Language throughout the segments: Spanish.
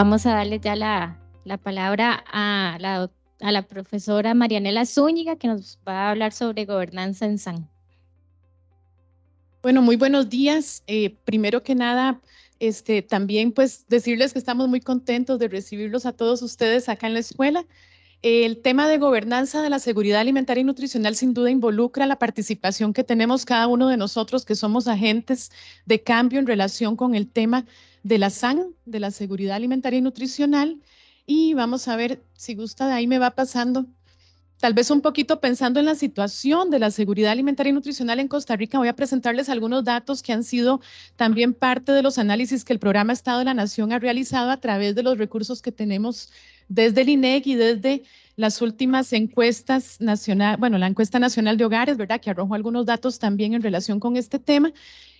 vamos a darle ya la palabra a la profesora Marianela Zúñiga, que nos va a hablar sobre gobernanza en SAN. Bueno, muy buenos días. Primero que nada, también pues decirles que estamos muy contentos de recibirlos a todos ustedes acá en la escuela. El tema de gobernanza de la seguridad alimentaria y nutricional sin duda involucra la participación que tenemos cada uno de nosotros que somos agentes de cambio en relación con el tema de la SAN, de la seguridad alimentaria y nutricional. Y vamos a ver si gusta, de ahí me va pasando. Tal vez un poquito pensando en la situación de la seguridad alimentaria y nutricional en Costa Rica, voy a presentarles algunos datos que han sido también parte de los análisis que el Programa Estado de la Nación ha realizado a través de los recursos que tenemos desde el INEC y desde las últimas encuestas nacionales, bueno, la encuesta nacional de hogares, ¿verdad? Que arrojó algunos datos también en relación con este tema.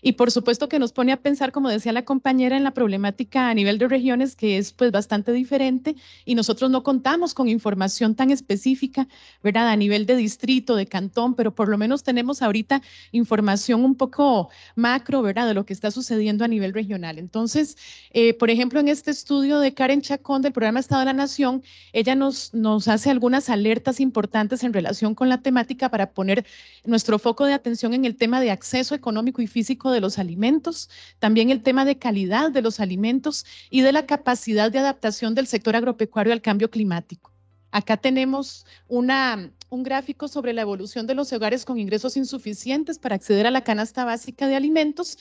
Y por supuesto que nos pone a pensar, como decía la compañera, en la problemática a nivel de regiones, que es pues bastante diferente y nosotros no contamos con información tan específica, ¿verdad? A nivel de distrito, de cantón, pero por lo menos tenemos ahorita información un poco macro, ¿verdad? De lo que está sucediendo a nivel regional. Entonces, por ejemplo, en este estudio de Karen Chacón del Programa Estado de la Nación, ella nos hace algunas alertas importantes en relación con la temática para poner nuestro foco de atención en el tema de acceso económico y físico de los alimentos, también el tema de calidad de los alimentos y de la capacidad de adaptación del sector agropecuario al cambio climático. Acá tenemos un gráfico sobre la evolución de los hogares con ingresos insuficientes para acceder a la canasta básica de alimentos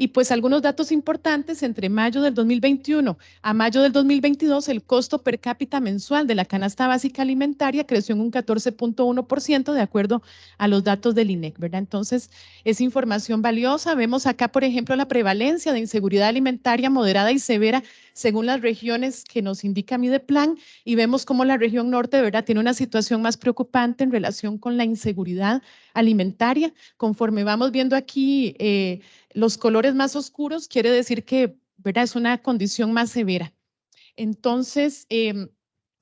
y pues algunos datos importantes: entre mayo del 2021 a mayo del 2022, el costo per cápita mensual de la canasta básica alimentaria creció en un 14.1% de acuerdo a los datos del INEC, ¿verdad? Entonces, es información valiosa. Vemos acá, por ejemplo, la prevalencia de inseguridad alimentaria moderada y severa según las regiones que nos indica Mideplan, y vemos cómo la región norte, ¿verdad?, tiene una situación más preocupante en relación con la inseguridad alimentaria. Conforme vamos viendo aquí los colores más oscuros, quiere decir que, ¿verdad?, es una condición más severa. Entonces,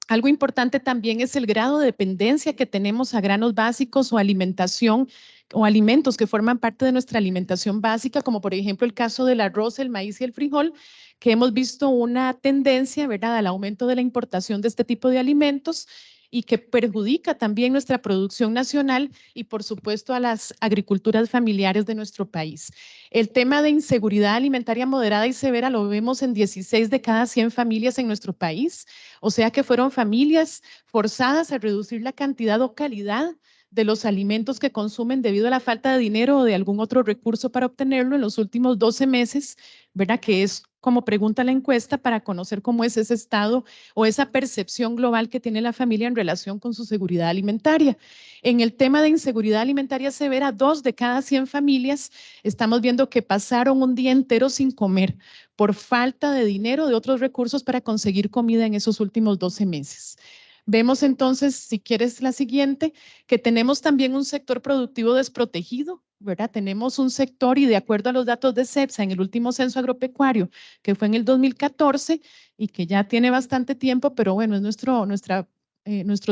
algo importante también es el grado de dependencia que tenemos a granos básicos o alimentación o alimentos que forman parte de nuestra alimentación básica, como por ejemplo el caso del arroz, el maíz y el frijol, que hemos visto una tendencia, ¿verdad?, al aumento de la importación de este tipo de alimentos y que perjudica también nuestra producción nacional y por supuesto a las agriculturas familiares de nuestro país. El tema de inseguridad alimentaria moderada y severa lo vemos en 16 de cada 100 familias en nuestro país, o sea que fueron familias forzadas a reducir la cantidad o calidad de los alimentos que consumen debido a la falta de dinero o de algún otro recurso para obtenerlo en los últimos 12 meses, ¿verdad? Que es como pregunta la encuesta para conocer cómo es ese estado o esa percepción global que tiene la familia en relación con su seguridad alimentaria. En el tema de inseguridad alimentaria severa, 2 de cada 100 familias estamos viendo que pasaron un día entero sin comer por falta de dinero o de otros recursos para conseguir comida en esos últimos 12 meses. Vemos entonces, si quieres la siguiente, que tenemos también un sector productivo desprotegido, ¿verdad? Tenemos un sector, y de acuerdo a los datos de CEPSA en el último censo agropecuario, que fue en el 2014 y que ya tiene bastante tiempo, pero bueno, es nuestros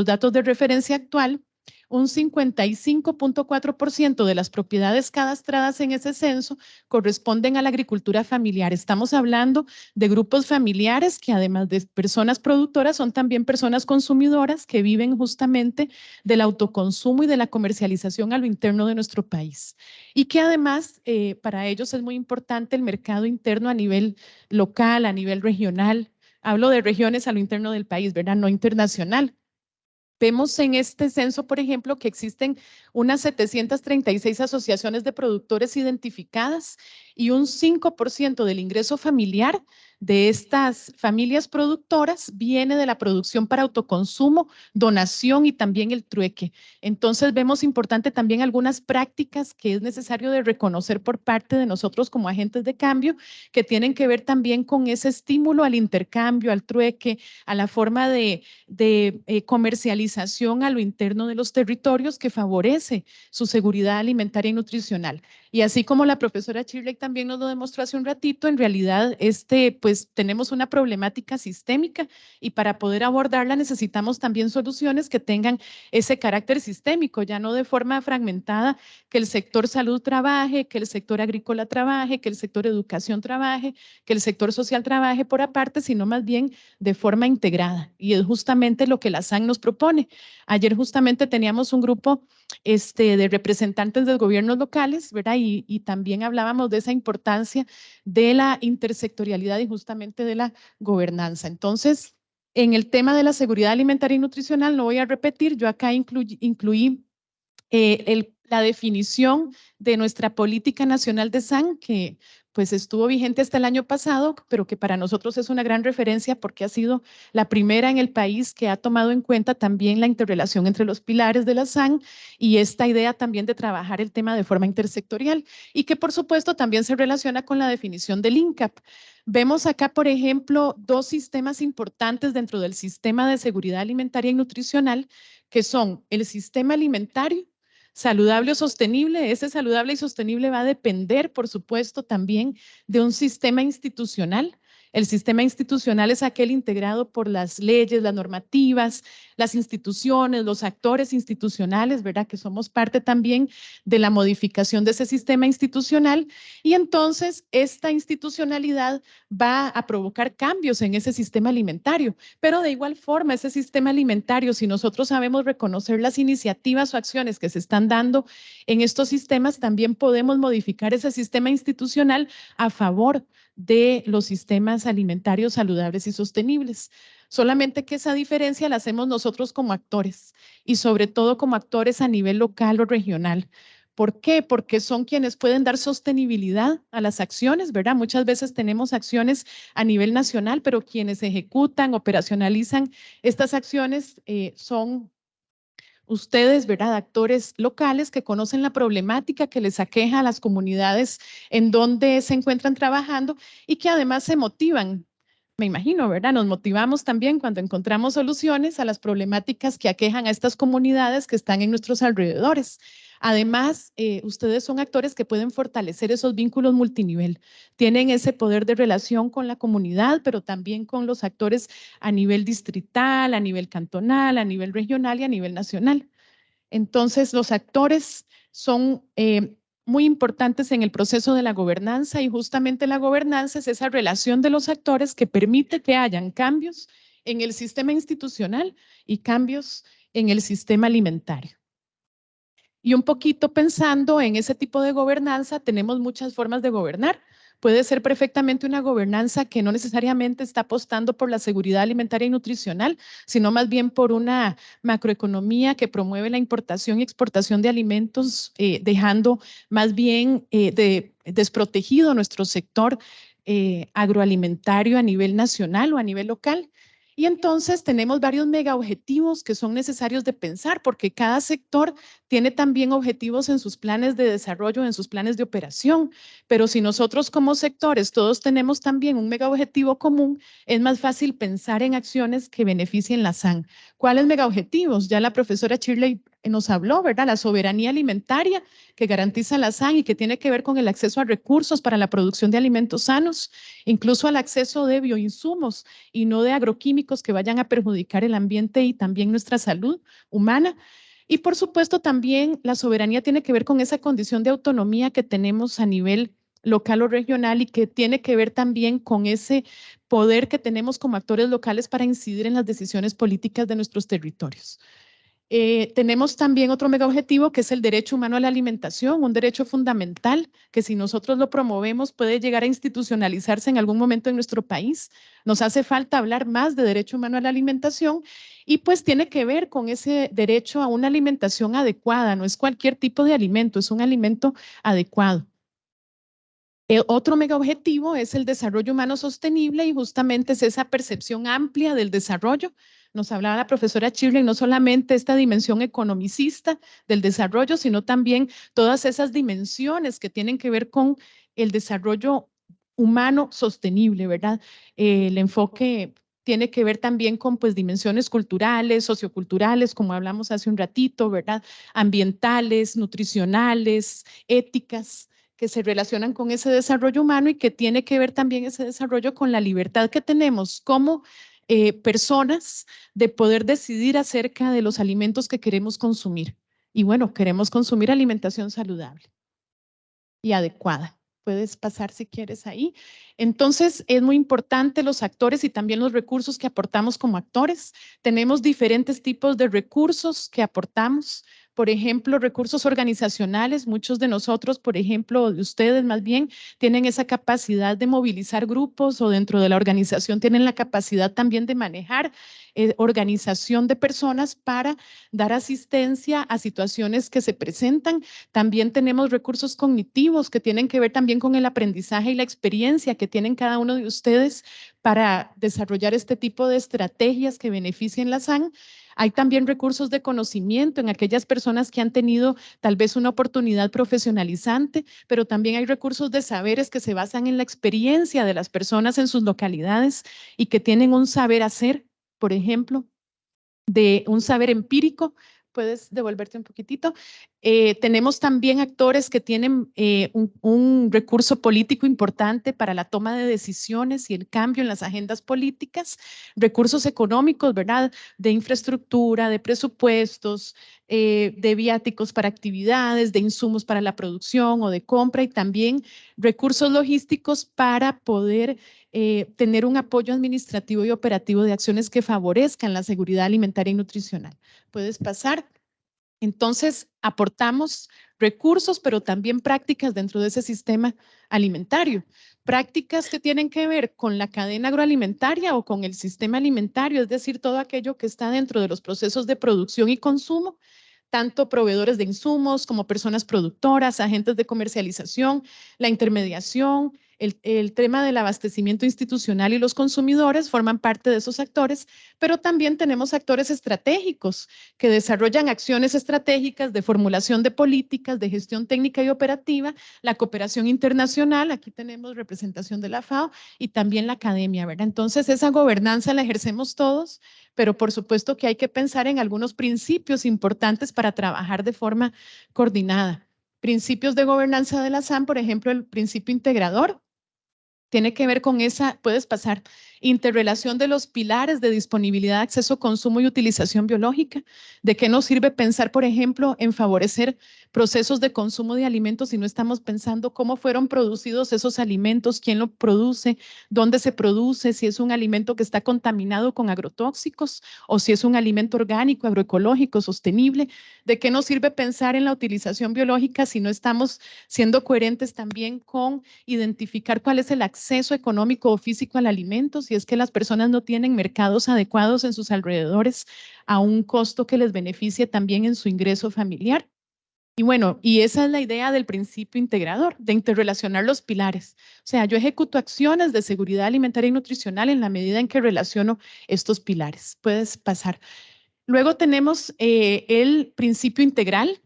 datos de referencia actual, un 55.4% de las propiedades cadastradas en ese censo corresponden a la agricultura familiar. Estamos hablando de grupos familiares que, además de personas productoras, son también personas consumidoras que viven justamente del autoconsumo y de la comercialización a lo interno de nuestro país. Y que además para ellos es muy importante el mercado interno a nivel local, a nivel regional. Hablo de regiones a lo interno del país, ¿verdad? No internacional. Vemos en este censo, por ejemplo, que existen unas 736 asociaciones de productores identificadas y un 5% del ingreso familiar de estas familias productoras viene de la producción para autoconsumo, donación y también el trueque. Entonces vemos importante también algunas prácticas que es necesario de reconocer por parte de nosotros como agentes de cambio, que tienen que ver también con ese estímulo al intercambio, al trueque, a la forma de comercialización a lo interno de los territorios que favorece su seguridad alimentaria y nutricional. Y así como la profesora Shirley también nos lo demostró hace un ratito, en realidad pues tenemos una problemática sistémica y para poder abordarla necesitamos también soluciones que tengan ese carácter sistémico, ya no de forma fragmentada, que el sector salud trabaje, que el sector agrícola trabaje, que el sector educación trabaje, que el sector social trabaje por aparte, sino más bien de forma integrada. Y es justamente lo que la SAN nos propone. Ayer justamente teníamos un grupo de representantes de gobiernos locales, ¿verdad? Y también hablábamos de esa importancia de la intersectorialidad y justamente de la gobernanza. Entonces, en el tema de la seguridad alimentaria y nutricional, no voy a repetir, yo acá incluí la definición de nuestra política nacional de SAN, que pues estuvo vigente hasta el año pasado, pero que para nosotros es una gran referencia porque ha sido la primera en el país que ha tomado en cuenta también la interrelación entre los pilares de la SAN y esta idea también de trabajar el tema de forma intersectorial y que por supuesto también se relaciona con la definición del INCAP. Vemos acá, por ejemplo, dos sistemas importantes dentro del sistema de seguridad alimentaria y nutricional, que son el sistema alimentario saludable o sostenible. Ese saludable y sostenible va a depender, por supuesto, también de un sistema institucional. El sistema institucional es aquel integrado por las leyes, las normativas, las instituciones, los actores institucionales, ¿verdad? Que somos parte también de la modificación de ese sistema institucional. Y entonces esta institucionalidad va a provocar cambios en ese sistema alimentario. Pero de igual forma, ese sistema alimentario, si nosotros sabemos reconocer las iniciativas o acciones que se están dando en estos sistemas, también podemos modificar ese sistema institucional a favor de los sistemas alimentarios saludables y sostenibles. Solamente que esa diferencia la hacemos nosotros como actores y sobre todo como actores a nivel local o regional. ¿Por qué? Porque son quienes pueden dar sostenibilidad a las acciones, ¿verdad? Muchas veces tenemos acciones a nivel nacional, pero quienes ejecutan, operacionalizan estas acciones son ustedes, ¿verdad? Actores locales que conocen la problemática que les aqueja a las comunidades en donde se encuentran trabajando y que además se motivan. Me imagino, ¿verdad? Nos motivamos también cuando encontramos soluciones a las problemáticas que aquejan a estas comunidades que están en nuestros alrededores. Además, ustedes son actores que pueden fortalecer esos vínculos multinivel. Tienen ese poder de relación con la comunidad, pero también con los actores a nivel distrital, a nivel cantonal, a nivel regional y a nivel nacional. Entonces, los actores son muy importantes en el proceso de la gobernanza y justamente la gobernanza es esa relación de los actores que permite que hayan cambios en el sistema institucional y cambios en el sistema alimentario. Y un poquito pensando en ese tipo de gobernanza, tenemos muchas formas de gobernar. Puede ser perfectamente una gobernanza que no necesariamente está apostando por la seguridad alimentaria y nutricional, sino más bien por una macroeconomía que promueve la importación y exportación de alimentos, dejando más bien desprotegido nuestro sector agroalimentario a nivel nacional o a nivel local. Y entonces tenemos varios mega objetivos que son necesarios de pensar porque cada sector tiene también objetivos en sus planes de desarrollo, en sus planes de operación. Pero si nosotros como sectores todos tenemos también un mega objetivo común, es más fácil pensar en acciones que beneficien la SAN. ¿Cuáles mega objetivos? Ya la profesora Shirley nos habló, ¿verdad? La soberanía alimentaria que garantiza la SAN y que tiene que ver con el acceso a recursos para la producción de alimentos sanos, incluso al acceso de bioinsumos y no de agroquímicos que vayan a perjudicar el ambiente y también nuestra salud humana. Y por supuesto también la soberanía tiene que ver con esa condición de autonomía que tenemos a nivel local o regional y que tiene que ver también con ese poder que tenemos como actores locales para incidir en las decisiones políticas de nuestros territorios. Tenemos también otro mega objetivo que es el derecho humano a la alimentación, un derecho fundamental que si nosotros lo promovemos puede llegar a institucionalizarse en algún momento en nuestro país. Nos hace falta hablar más de derecho humano a la alimentación y pues tiene que ver con ese derecho a una alimentación adecuada, no es cualquier tipo de alimento, es un alimento adecuado. Otro mega objetivo es el desarrollo humano sostenible y justamente es esa percepción amplia del desarrollo. Nos hablaba la profesora Shirley, no solamente esta dimensión economicista del desarrollo, sino también todas esas dimensiones que tienen que ver con el desarrollo humano sostenible, ¿verdad? El enfoque tiene que ver también con pues dimensiones culturales, socioculturales, como hablamos hace un ratito, ¿verdad? Ambientales, nutricionales, éticas, que se relacionan con ese desarrollo humano y que tiene que ver también ese desarrollo con la libertad que tenemos como personas de poder decidir acerca de los alimentos que queremos consumir. Y bueno, queremos consumir alimentación saludable y adecuada. Puedes pasar si quieres ahí. Entonces, es muy importante los actores y también los recursos que aportamos como actores. Tenemos diferentes tipos de recursos que aportamos. Por ejemplo, recursos organizacionales. Muchos de nosotros, por ejemplo, de ustedes más bien, tienen esa capacidad de movilizar grupos o dentro de la organización tienen la capacidad también de manejar organización de personas para dar asistencia a situaciones que se presentan. También tenemos recursos cognitivos que tienen que ver también con el aprendizaje y la experiencia que tienen cada uno de ustedes para desarrollar este tipo de estrategias que beneficien la SAN. Hay también recursos de conocimiento en aquellas personas que han tenido tal vez una oportunidad profesionalizante, pero también hay recursos de saberes que se basan en la experiencia de las personas en sus localidades y que tienen un saber hacer, por ejemplo, de un saber empírico. Puedes devolverte un poquitito. Tenemos también actores que tienen un recurso político importante para la toma de decisiones y el cambio en las agendas políticas, recursos económicos, ¿verdad? De infraestructura, de presupuestos, de viáticos para actividades, de insumos para la producción o de compra y también recursos logísticos para poder tener un apoyo administrativo y operativo de acciones que favorezcan la seguridad alimentaria y nutricional. Puedes pasar. Entonces, aportamos recursos, pero también prácticas dentro de ese sistema alimentario. Prácticas que tienen que ver con la cadena agroalimentaria o con el sistema alimentario, es decir, todo aquello que está dentro de los procesos de producción y consumo, tanto proveedores de insumos como personas productoras, agentes de comercialización, la intermediación, el tema del abastecimiento institucional y los consumidores forman parte de esos actores, pero también tenemos actores estratégicos que desarrollan acciones estratégicas de formulación de políticas, de gestión técnica y operativa, la cooperación internacional, aquí tenemos representación de la FAO y también la academia, ¿verdad? Entonces esa gobernanza la ejercemos todos, pero por supuesto que hay que pensar en algunos principios importantes para trabajar de forma coordinada. Principios de gobernanza de la SAN, por ejemplo, el principio integrador, tiene que ver con esa, puedes pasar, interrelación de los pilares de disponibilidad, acceso, consumo y utilización biológica. ¿De qué nos sirve pensar, por ejemplo, en favorecer procesos de consumo de alimentos si no estamos pensando cómo fueron producidos esos alimentos, quién lo produce, dónde se produce, si es un alimento que está contaminado con agrotóxicos o si es un alimento orgánico, agroecológico, sostenible? ¿De qué nos sirve pensar en la utilización biológica si no estamos siendo coherentes también con identificar cuál es el acceso económico o físico al alimento, si es que las personas no tienen mercados adecuados en sus alrededores a un costo que les beneficie también en su ingreso familiar? Y bueno, y esa es la idea del principio integrador, de interrelacionar los pilares. O sea, yo ejecuto acciones de seguridad alimentaria y nutricional en la medida en que relaciono estos pilares. Puedes pasar. Luego tenemos el principio integral,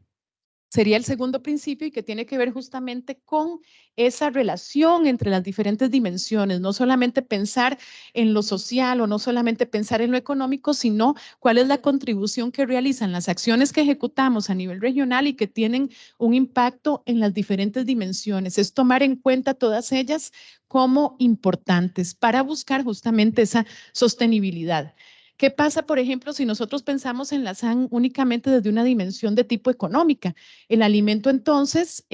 sería el segundo principio y que tiene que ver justamente con esa relación entre las diferentes dimensiones, no solamente pensar en lo social o no solamente pensar en lo económico, sino cuál es la contribución que realizan las acciones que ejecutamos a nivel regional y que tienen un impacto en las diferentes dimensiones. Es tomar en cuenta todas ellas como importantes para buscar justamente esa sostenibilidad. ¿Qué pasa, por ejemplo, si nosotros pensamos en la SAN únicamente desde una dimensión de tipo económica? El alimento, entonces,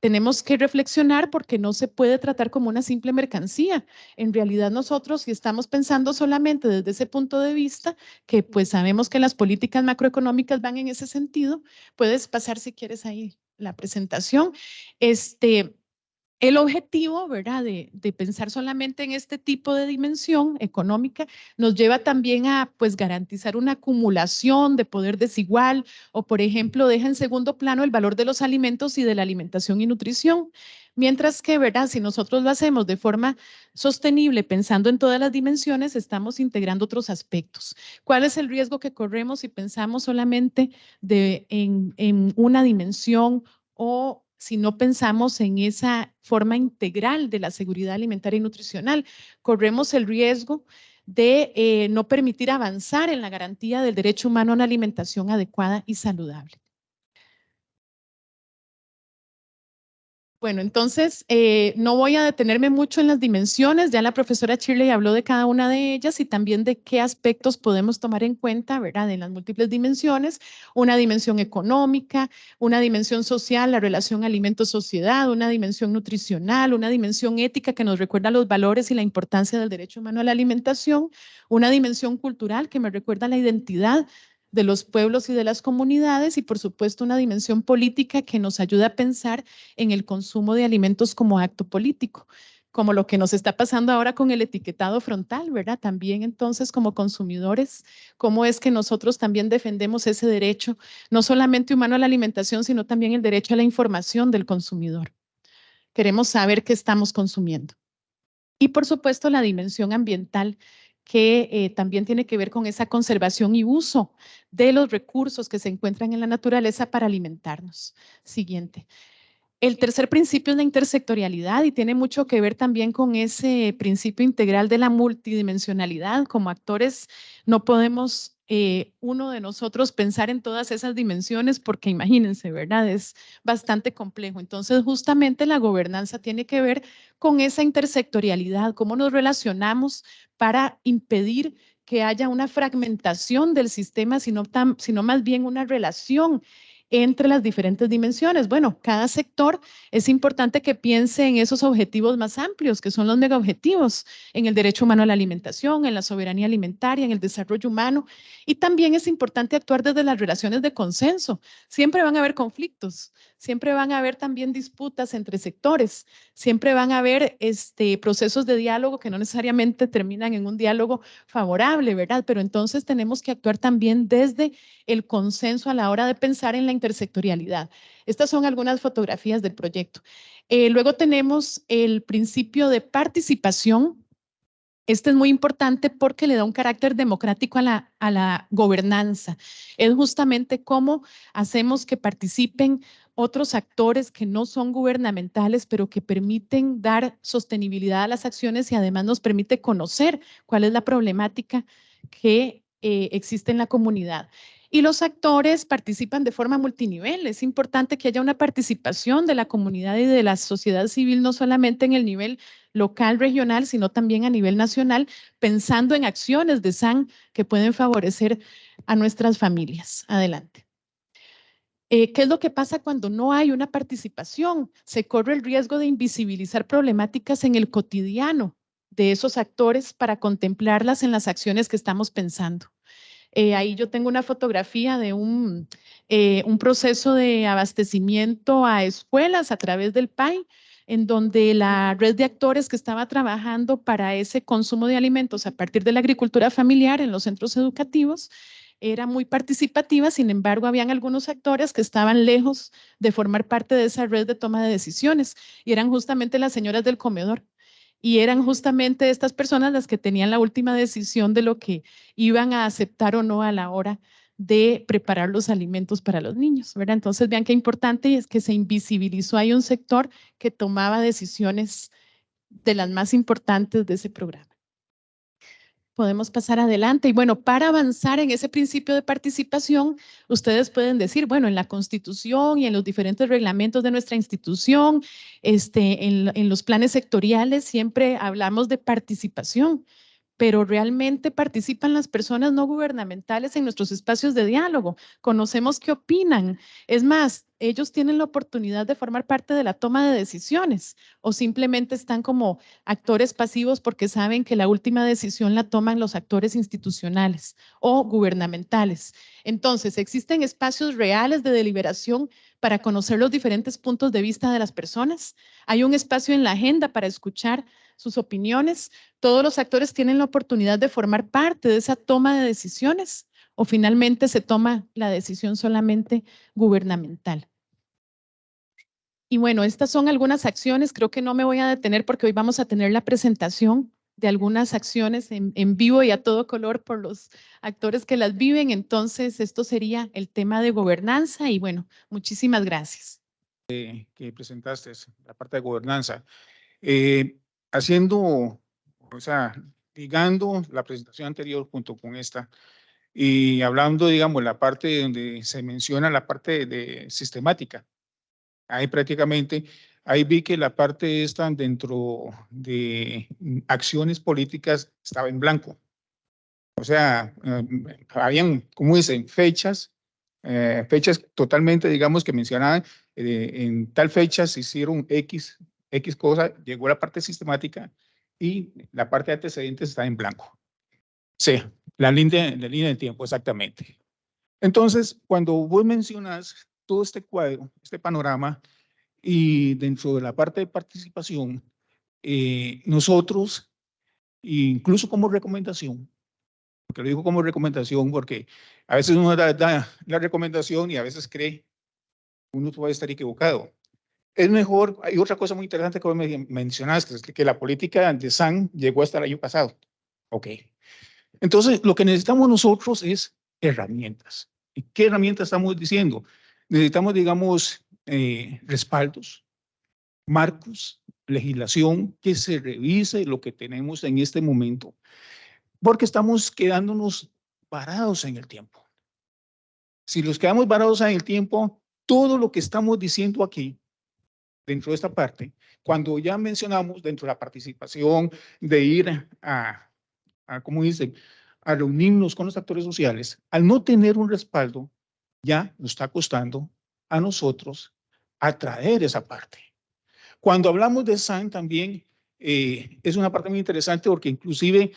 tenemos que reflexionar porque no se puede tratar como una simple mercancía. En realidad nosotros, si estamos pensando solamente desde ese punto de vista, que pues sabemos que las políticas macroeconómicas van en ese sentido, puedes pasar si quieres ahí la presentación. El objetivo, ¿verdad?, de pensar solamente en este tipo de dimensión económica nos lleva también a, pues, garantizar una acumulación de poder desigual o, por ejemplo, deja en segundo plano el valor de los alimentos y de la alimentación y nutrición. Mientras que, ¿verdad?, si nosotros lo hacemos de forma sostenible, pensando en todas las dimensiones, estamos integrando otros aspectos. ¿Cuál es el riesgo que corremos si pensamos solamente en una dimensión o si no pensamos en esa forma integral de la seguridad alimentaria y nutricional? Corremos el riesgo de no permitir avanzar en la garantía del derecho humano a una alimentación adecuada y saludable. Bueno, entonces no voy a detenerme mucho en las dimensiones, ya la profesora Shirley habló de cada una de ellas y también de qué aspectos podemos tomar en cuenta, ¿verdad? En las múltiples dimensiones, una dimensión económica, una dimensión social, la relación alimento-sociedad, una dimensión nutricional, una dimensión ética que nos recuerda los valores y la importancia del derecho humano a la alimentación, una dimensión cultural que me recuerda la identidad de los pueblos y de las comunidades y por supuesto una dimensión política que nos ayuda a pensar en el consumo de alimentos como acto político, como lo que nos está pasando ahora con el etiquetado frontal, ¿verdad? También entonces como consumidores, cómo es que nosotros también defendemos ese derecho, no solamente humano a la alimentación, sino también el derecho a la información del consumidor. Queremos saber qué estamos consumiendo. Y por supuesto la dimensión ambiental que también tiene que ver con esa conservación y uso de los recursos que se encuentran en la naturaleza para alimentarnos. Siguiente. El tercer principio es la intersectorialidad y tiene mucho que ver también con ese principio integral de la multidimensionalidad. Como actores no podemos uno de nosotros pensar en todas esas dimensiones porque imagínense, ¿verdad? Es bastante complejo. Entonces, justamente la gobernanza tiene que ver con esa intersectorialidad, cómo nos relacionamos para impedir que haya una fragmentación del sistema, sino más bien una relación entre las diferentes dimensiones. Bueno, cada sector es importante que piense en esos objetivos más amplios, que son los megaobjetivos, en el derecho humano a la alimentación, en la soberanía alimentaria, en el desarrollo humano. Y también es importante actuar desde las relaciones de consenso. Siempre van a haber conflictos, siempre van a haber también disputas entre sectores, siempre van a haber procesos de diálogo que no necesariamente terminan en un diálogo favorable, ¿verdad? Pero entonces tenemos que actuar también desde el consenso a la hora de pensar en la intersectorialidad. Estas son algunas fotografías del proyecto. Luego tenemos el principio de participación. Este es muy importante porque le da un carácter democrático a la gobernanza. Es justamente cómo hacemos que participen otros actores que no son gubernamentales, pero que permiten dar sostenibilidad a las acciones y además nos permite conocer cuál es la problemática que existe en la comunidad. Y los actores participan de forma multinivel. Es importante que haya una participación de la comunidad y de la sociedad civil, no solamente en el nivel local, regional, sino también a nivel nacional, pensando en acciones de SAN que pueden favorecer a nuestras familias. Adelante. ¿Qué es lo que pasa cuando no hay una participación? Se corre el riesgo de invisibilizar problemáticas en el cotidiano de esos actores para contemplarlas en las acciones que estamos pensando. Ahí yo tengo una fotografía de un proceso de abastecimiento a escuelas a través del PAI, en donde la red de actores que estaba trabajando para ese consumo de alimentos a partir de la agricultura familiar en los centros educativos era muy participativa, sin embargo, habían algunos actores que estaban lejos de formar parte de esa red de toma de decisiones y eran justamente las señoras del comedor. Y eran justamente estas personas las que tenían la última decisión de lo que iban a aceptar o no a la hora de preparar los alimentos para los niños, ¿verdad? Entonces vean qué importante es que se invisibilizó ahí un sector que tomaba decisiones de las más importantes de ese programa. Podemos pasar adelante. Y bueno, para avanzar en ese principio de participación, ustedes pueden decir, bueno, en la Constitución y en los diferentes reglamentos de nuestra institución, en los planes sectoriales siempre hablamos de participación, pero realmente participan las personas no gubernamentales en nuestros espacios de diálogo. Conocemos qué opinan. Es más, ellos tienen la oportunidad de formar parte de la toma de decisiones o simplemente están como actores pasivos porque saben que la última decisión la toman los actores institucionales o gubernamentales. Entonces, existen espacios reales de deliberación para conocer los diferentes puntos de vista de las personas. Hay un espacio en la agenda para escuchar sus opiniones. Todos los actores tienen la oportunidad de formar parte de esa toma de decisiones o finalmente se toma la decisión solamente gubernamental. Y bueno, estas son algunas acciones, creo que no me voy a detener porque hoy vamos a tener la presentación de algunas acciones en vivo y a todo color por los actores que las viven, entonces esto sería el tema de gobernanza y bueno, muchísimas gracias. Que presentaste, la parte de gobernanza. Ligando la presentación anterior junto con esta y hablando, digamos, la parte donde se menciona la parte de sistemática. Ahí prácticamente ahí vi que la parte esta dentro de acciones políticas estaba en blanco. O sea, habían, como dicen, fechas totalmente, digamos, que mencionaban, en tal fecha se hicieron X cosa, llegó la parte sistemática y la parte de antecedentes está en blanco. Sí, la línea del tiempo, exactamente. Entonces, cuando vos mencionas todo este cuadro, este panorama, y dentro de la parte de participación, nosotros, incluso como recomendación, porque lo digo como recomendación porque a veces uno da la recomendación y a veces cree, uno puede estar equivocado. Es mejor, hay otra cosa muy interesante que me mencionaste, que la política de SAN llegó hasta el año pasado. Ok. Entonces, lo que necesitamos nosotros es herramientas. ¿Y qué herramientas estamos diciendo? Necesitamos, digamos, respaldos, marcos, legislación, que se revise lo que tenemos en este momento, porque estamos quedándonos varados en el tiempo. Si nos quedamos varados en el tiempo, todo lo que estamos diciendo aquí, dentro de esta parte, cuando ya mencionamos dentro de la participación, de ir como dicen, a reunirnos con los actores sociales, al no tener un respaldo, ya nos está costando a nosotros atraer esa parte. Cuando hablamos de SAN también es una parte muy interesante porque inclusive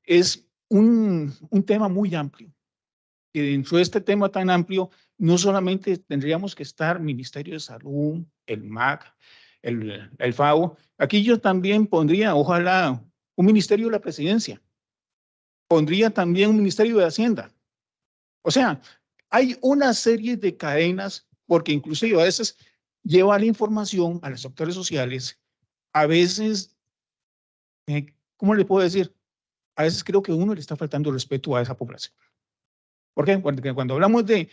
es un tema muy amplio. Y dentro de este tema tan amplio, no solamente tendríamos que estar Ministerio de Salud, el MAC, el FAO. Aquí yo también pondría, ojalá, un Ministerio de la Presidencia. Pondría también un Ministerio de Hacienda. O sea, hay una serie de cadenas, porque inclusive a veces lleva la información a los sectores sociales. A veces, ¿cómo le puedo decir? A veces creo que a uno le está faltando respeto a esa población. ¿Por qué? Porque cuando hablamos de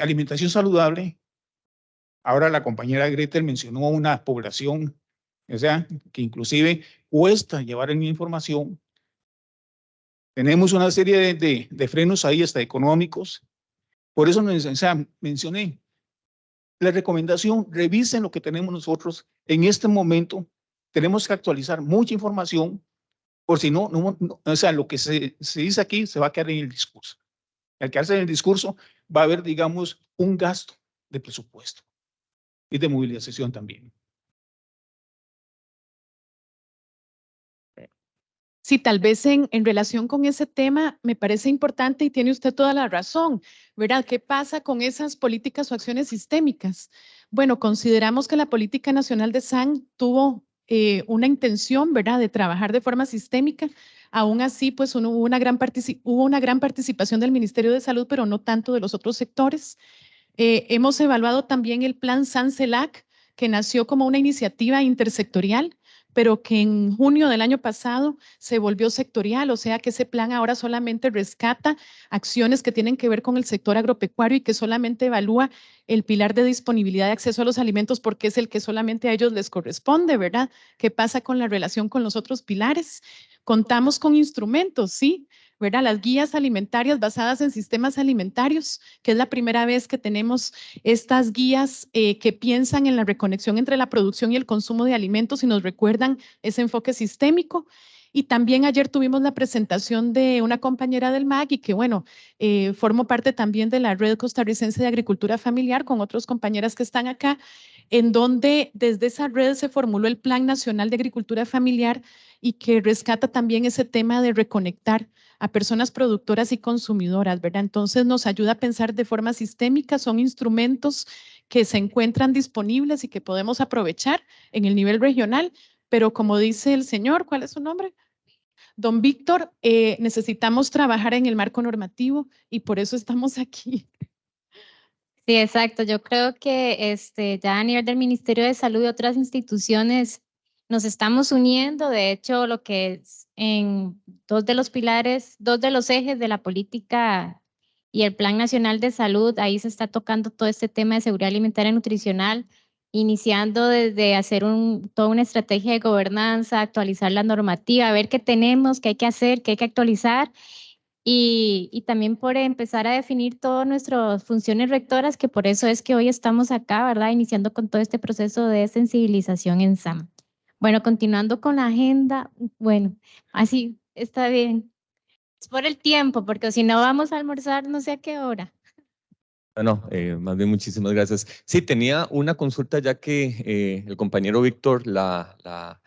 alimentación saludable, ahora la compañera Gretel mencionó una población, o sea, que inclusive cuesta llevar en información. Tenemos una serie de frenos ahí hasta económicos. Por eso mencioné la recomendación, revisen lo que tenemos nosotros. En este momento tenemos que actualizar mucha información, por si no, o sea, lo que se dice aquí se va a quedar en el discurso. Al quedarse en el discurso va a haber, digamos, un gasto de presupuesto y de movilización también. Sí, tal vez en relación con ese tema me parece importante y tiene usted toda la razón, ¿verdad? ¿Qué pasa con esas políticas o acciones sistémicas? Bueno, consideramos que la Política Nacional de SAN tuvo una intención, ¿verdad?, de trabajar de forma sistémica. Aún así, pues hubo una gran participación del Ministerio de Salud, pero no tanto de los otros sectores. Hemos evaluado también el plan SAN-CELAC, que nació como una iniciativa intersectorial, pero que en junio del año pasado se volvió sectorial, o sea que ese plan ahora solamente rescata acciones que tienen que ver con el sector agropecuario y que solamente evalúa el pilar de disponibilidad de acceso a los alimentos porque es el que solamente a ellos les corresponde, ¿verdad? ¿Qué pasa con la relación con los otros pilares? Contamos con instrumentos, sí, ¿verdad? Las guías alimentarias basadas en sistemas alimentarios, que es la primera vez que tenemos estas guías que piensan en la reconexión entre la producción y el consumo de alimentos y nos recuerdan ese enfoque sistémico. Y también ayer tuvimos la presentación de una compañera del MAC y que, bueno, formo parte también de la Red Costarricense de Agricultura Familiar con otras compañeras que están acá, en donde desde esa red se formuló el Plan Nacional de Agricultura Familiar y que rescata también ese tema de reconectar a personas productoras y consumidoras, ¿verdad? Entonces nos ayuda a pensar de forma sistémica, son instrumentos que se encuentran disponibles y que podemos aprovechar en el nivel regional, pero como dice el señor, ¿cuál es su nombre? Don Víctor, necesitamos trabajar en el marco normativo y por eso estamos aquí. Sí, exacto. Yo creo que ya a nivel del Ministerio de Salud y otras instituciones nos estamos uniendo. De hecho, lo que es en dos de los ejes de la política y el Plan Nacional de Salud, ahí se está tocando todo este tema de seguridad alimentaria y nutricional, iniciando desde hacer toda una estrategia de gobernanza, actualizar la normativa, ver qué tenemos, qué hay que hacer, qué hay que actualizar. y también por empezar a definir todas nuestras funciones rectoras, que por eso es que hoy estamos acá, ¿verdad? Iniciando con todo este proceso de sensibilización en SAM. Bueno, continuando con la agenda, bueno, así está bien. Es por el tiempo, porque si no vamos a almorzar no sé a qué hora. No, más bien muchísimas gracias. Sí, tenía una consulta ya que el compañero Víctor la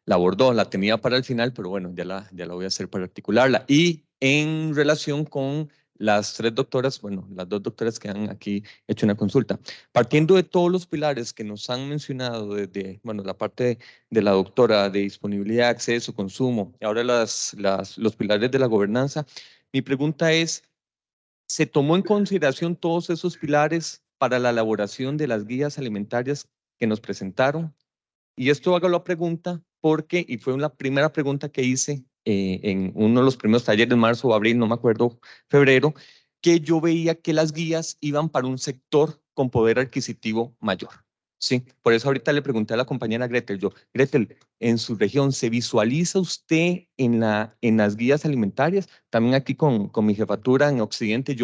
abordó, la tenía para el final, pero bueno, ya la voy a hacer para articularla. Y en relación con las 3 doctoras, bueno, las 2 doctoras que han aquí hecho una consulta, partiendo de todos los pilares que nos han mencionado desde, bueno, la parte de la doctora de disponibilidad, acceso, consumo, y ahora los pilares de la gobernanza, mi pregunta es, ¿se tomó en consideración todos esos pilares para la elaboración de las guías alimentarias que nos presentaron? Y esto hago la pregunta porque, y fue la primera pregunta que hice en uno de los primeros talleres, marzo o abril, no me acuerdo, febrero, que yo veía que las guías iban para un sector con poder adquisitivo mayor. Sí, por eso ahorita le pregunté a la compañera Gretel, Gretel, en su región, ¿se visualiza usted en las guías alimentarias? También aquí con mi jefatura en Occidente,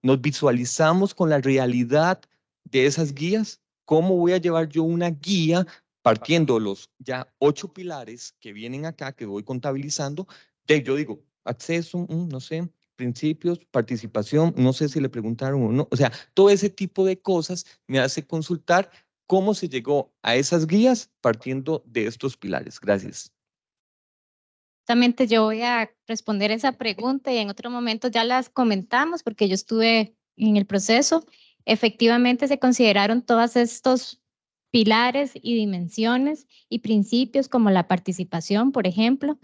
¿nos visualizamos con la realidad de esas guías? ¿Cómo voy a llevar yo una guía partiendo los ya 8 pilares que vienen acá, que voy contabilizando? Yo digo, acceso, no sé, principios, participación, no sé si le preguntaron o no, o sea, todo ese tipo de cosas me hace consultar cómo se llegó a esas guías partiendo de estos pilares. Gracias. Justamente yo voy a responder esa pregunta y en otro momento ya las comentamos porque yo estuve en el proceso. Efectivamente se consideraron todos estos pilares y dimensiones y principios como la participación, por ejemplo.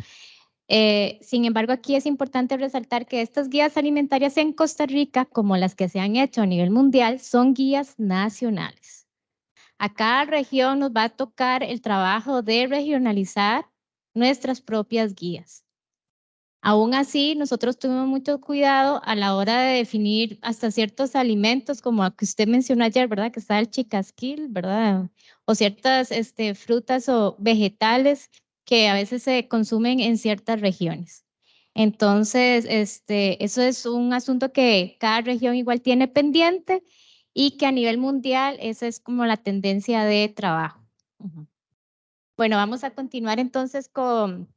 Sin embargo, aquí es importante resaltar que estas guías alimentarias en Costa Rica, como las que se han hecho a nivel mundial, son guías nacionales. A cada región nos va a tocar el trabajo de regionalizar nuestras propias guías. Aún así, nosotros tuvimos mucho cuidado a la hora de definir hasta ciertos alimentos, como que usted mencionó ayer, ¿verdad? Que está el chicasquil, ¿verdad? O ciertas frutas o vegetales que a veces se consumen en ciertas regiones. Entonces, eso es un asunto que cada región igual tiene pendiente y que a nivel mundial esa es como la tendencia de trabajo. Bueno, vamos a continuar entonces con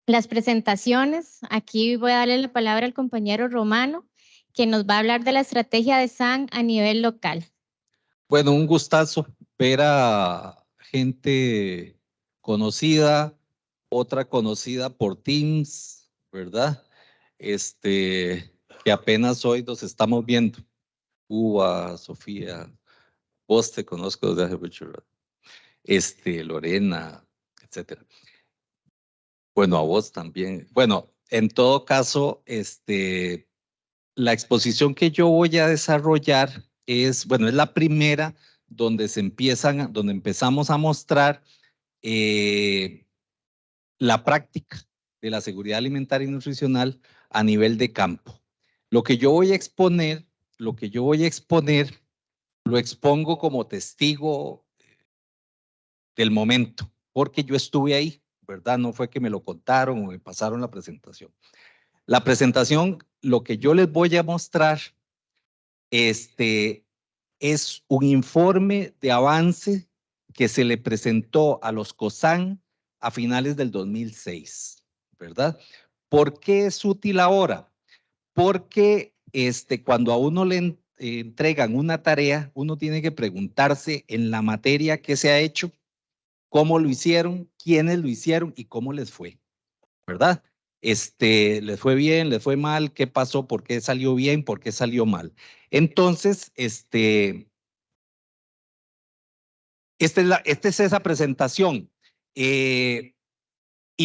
las presentaciones. Aquí voy a darle la palabra al compañero Romano, que nos va a hablar de la estrategia de SAN a nivel local. Bueno, un gustazo ver a gente conocida, otra conocida por Teams, ¿verdad? Que apenas hoy nos estamos viendo. Uva, Sofía, vos te conozco desde hace mucho rato. Lorena, etcétera. Bueno, a vos también. Bueno, en todo caso, la exposición que yo voy a desarrollar es la primera donde empezamos a mostrar la práctica de la seguridad alimentaria y nutricional a nivel de campo. Lo que yo voy a exponer, lo expongo como testigo del momento, porque yo estuve ahí, ¿verdad? No fue que me lo contaron o me pasaron la presentación. La presentación, lo que yo les voy a mostrar, es un informe de avance que se le presentó a los COSAN a finales del 2006, ¿verdad? ¿Por qué es útil ahora? Porque cuando a uno le entregan una tarea, uno tiene que preguntarse en la materia qué se ha hecho, cómo lo hicieron, quiénes lo hicieron y cómo les fue, ¿verdad? ¿Les fue bien, les fue mal? ¿Qué pasó? ¿Por qué salió bien? ¿Por qué salió mal? Entonces, esta es esa presentación. Y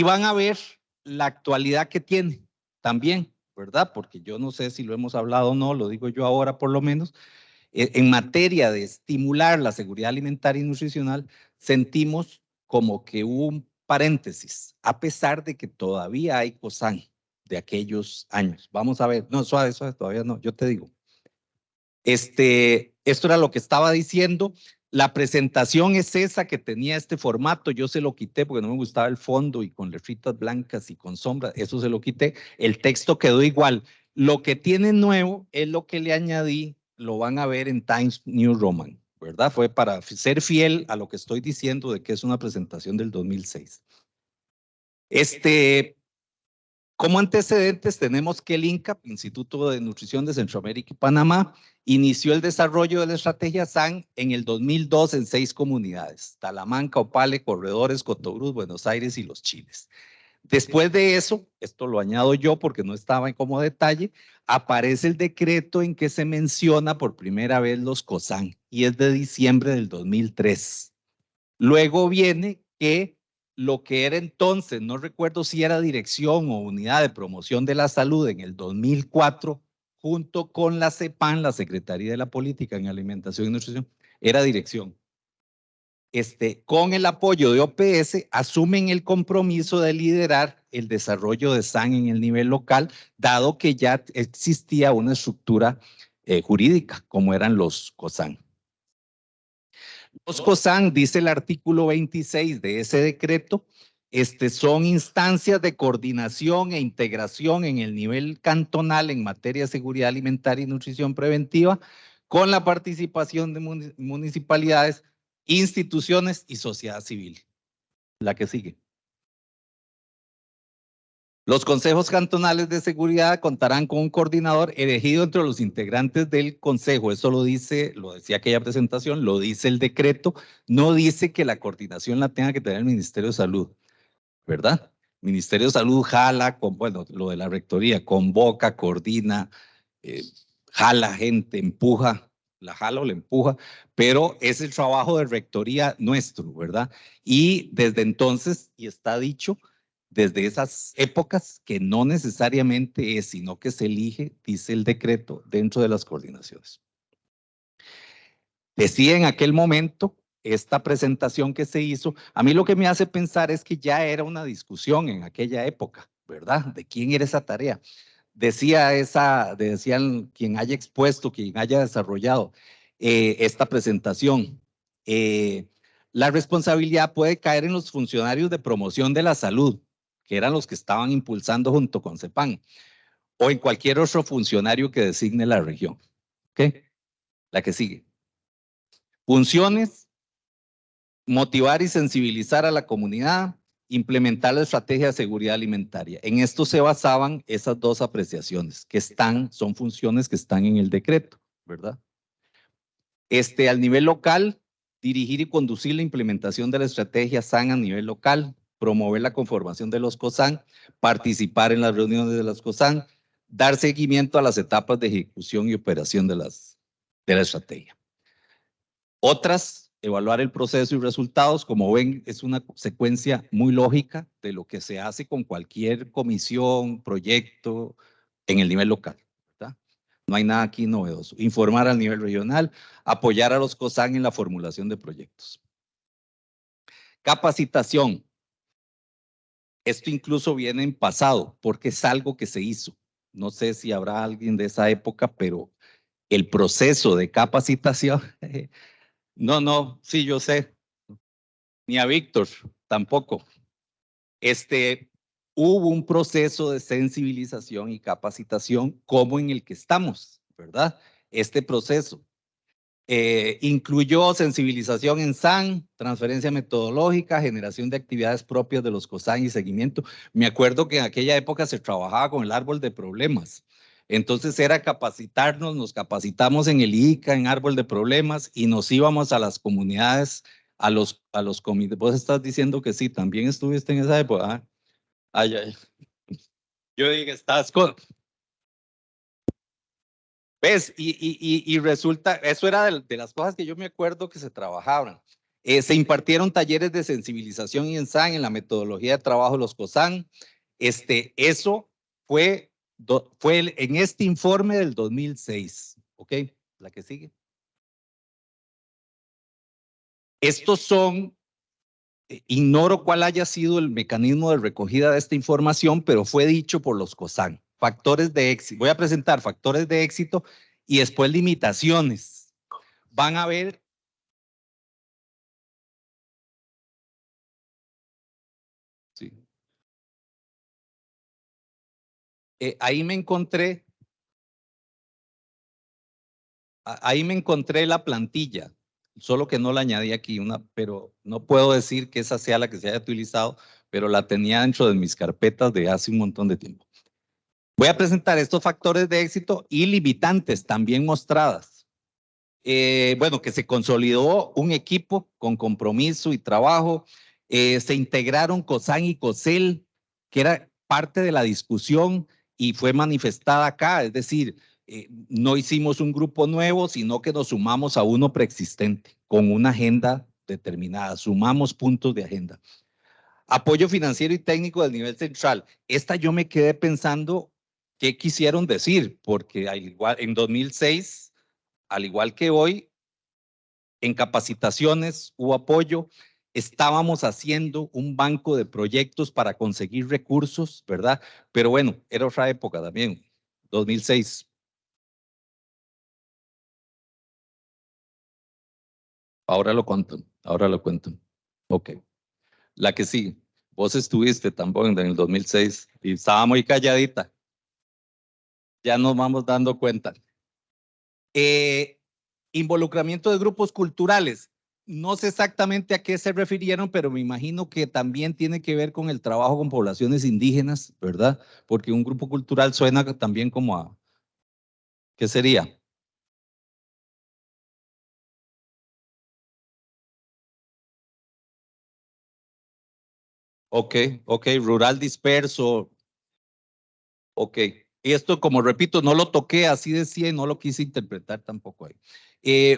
van a ver la actualidad que tiene también, ¿verdad? Porque yo no sé si lo hemos hablado o no, lo digo yo ahora por lo menos. En materia de estimular la seguridad alimentaria y nutricional, sentimos como que hubo un paréntesis, a pesar de que todavía hay COSAN de aquellos años. Vamos a ver, no, suave, todavía no, yo te digo. Esto era lo que estaba diciendo. La presentación es esa que tenía este formato. Yo se lo quité porque no me gustaba el fondo y con letritas blancas y con sombras. Eso se lo quité. El texto quedó igual. Lo que tiene nuevo es lo que le añadí, lo van a ver en Times New Roman, ¿verdad? Fue para ser fiel a lo que estoy diciendo de que es una presentación del 2006. Como antecedentes tenemos que el INCAP, Instituto de Nutrición de Centroamérica y Panamá, inició el desarrollo de la estrategia SAN en el 2002 en 6 comunidades: Talamanca, Opale, Corredores, Cotobruz, Buenos Aires y Los Chiles. Después de eso, esto lo añado yo porque no estaba en como detalle, aparece el decreto en que se menciona por primera vez los COSAN y es de diciembre del 2003. Luego viene que lo que era entonces, no recuerdo si era Dirección o Unidad de Promoción de la Salud en el 2004, junto con la CEPAN, la Secretaría de la Política en Alimentación y Nutrición, era Dirección. Con el apoyo de OPS, asumen el compromiso de liderar el desarrollo de SAN en el nivel local, dado que ya existía una estructura jurídica, como eran los COSAN. Los COSAN, dice el artículo 26 de ese decreto, son instancias de coordinación e integración en el nivel cantonal en materia de seguridad alimentaria y nutrición preventiva, con la participación de municipalidades, instituciones y sociedad civil. La que sigue. Los consejos cantonales de seguridad contarán con un coordinador elegido entre los integrantes del consejo. Eso lo dice, lo decía aquella presentación, lo dice el decreto. No dice que la coordinación la tenga que tener el Ministerio de Salud, ¿verdad? Ministerio de Salud jala, bueno, lo de la rectoría, convoca, coordina, jala gente, empuja, la jala o la empuja, pero es el trabajo de rectoría nuestro, ¿verdad? Y desde entonces, y está dicho, desde esas épocas, que no necesariamente es, sino que se elige, dice el decreto, dentro de las coordinaciones. Decía en aquel momento, esta presentación que se hizo, a mí lo que me hace pensar es que ya era una discusión en aquella época, ¿verdad? De quién era esa tarea. Decían quien haya expuesto, quien haya desarrollado esta presentación. La responsabilidad puede caer en los funcionarios de promoción de la salud, que eran los que estaban impulsando junto con CEPAN, o en cualquier otro funcionario que designe la región. ¿Ok? La que sigue. Funciones: motivar y sensibilizar a la comunidad, implementar la estrategia de seguridad alimentaria. En esto se basaban esas dos apreciaciones, que son funciones que están en el decreto, ¿verdad? Al nivel local, dirigir y conducir la implementación de la estrategia SAN a nivel local, promover la conformación de los COSAN, participar en las reuniones de los COSAN, dar seguimiento a las etapas de ejecución y operación de la estrategia. Otras, evaluar el proceso y resultados. Como ven, es una secuencia muy lógica de lo que se hace con cualquier comisión, proyecto en el nivel local, ¿verdad? No hay nada aquí novedoso. Informar al nivel regional, apoyar a los COSAN en la formulación de proyectos. Capacitación. Esto incluso viene en pasado, porque es algo que se hizo. No sé si habrá alguien de esa época, pero el proceso de capacitación... No, sí, yo sé. Ni a Víctor, tampoco. Hubo un proceso de sensibilización y capacitación como en el que estamos, ¿verdad? Este proceso incluyó sensibilización en SAN, transferencia metodológica, generación de actividades propias de los COSAN y seguimiento. Me acuerdo que en aquella época se trabajaba con el árbol de problemas. Entonces era capacitarnos, nos capacitamos en el ICA, en árbol de problemas, y nos íbamos a las comunidades, a los comités. Vos estás diciendo que sí, también estuviste en esa época. ¿Ah? Ay, ay. Yo dije, estás con... ¿Ves? Y resulta, eso era de las cosas que yo me acuerdo que se trabajaban. Se impartieron talleres de sensibilización y ensayo en la metodología de trabajo de los COSAN. Eso fue en este informe del 2006. ¿Ok? La que sigue. Estos son, ignoro cuál haya sido el mecanismo de recogida de esta información, pero fue dicho por los COSAN. Factores de éxito. Voy a presentar factores de éxito y después limitaciones. Van a ver. Sí. Ahí me encontré ahí me encontré la plantilla, solo que no la añadí aquí, pero no puedo decir que esa sea la que se haya utilizado, pero la tenía dentro de mis carpetas de hace un montón de tiempo. Voy a presentar estos factores de éxito y limitantes también mostradas. Bueno, que se consolidó un equipo con compromiso y trabajo. Se integraron COSAN y COSEL, que era parte de la discusión y fue manifestada acá. Es decir, no hicimos un grupo nuevo, sino que nos sumamos a uno preexistente con una agenda determinada. Sumamos puntos de agenda. Apoyo financiero y técnico del nivel central. Esta yo me quedé pensando qué quisieron decir, porque al igual, en 2006, al igual que hoy, en capacitaciones hubo apoyo. Estábamos haciendo un banco de proyectos para conseguir recursos, ¿verdad? Pero bueno, era otra época también, 2006. Ahora lo cuento, ahora lo cuento. Ok. La que sí, vos estuviste también en el 2006 y estaba muy calladita. Ya nos vamos dando cuenta. Involucramiento de grupos culturales. No sé exactamente a qué se refirieron, pero me imagino que también tiene que ver con el trabajo con poblaciones indígenas, ¿verdad? Porque un grupo cultural suena también como a, ¿qué sería? Ok, rural disperso. Ok, y esto, como repito, no lo toqué, así decía, y no lo quise interpretar tampoco ahí.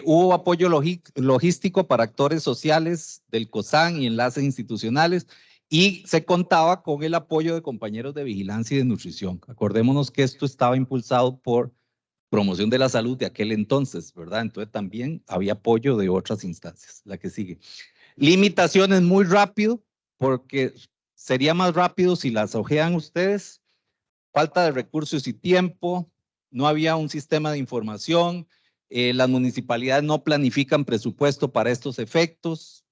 Hubo apoyo logístico para actores sociales del COSAN y enlaces institucionales, y se contaba con el apoyo de compañeros de vigilancia y de nutrición. Acordémonos que esto estaba impulsado por Promoción de la Salud de aquel entonces, ¿verdad? Entonces también había apoyo de otras instancias. La que sigue. Limitaciones muy rápido, porque sería más rápido si las ojean ustedes. Falta de recursos y tiempo, no había un sistema de información, las municipalidades no planifican presupuesto para estos efectos.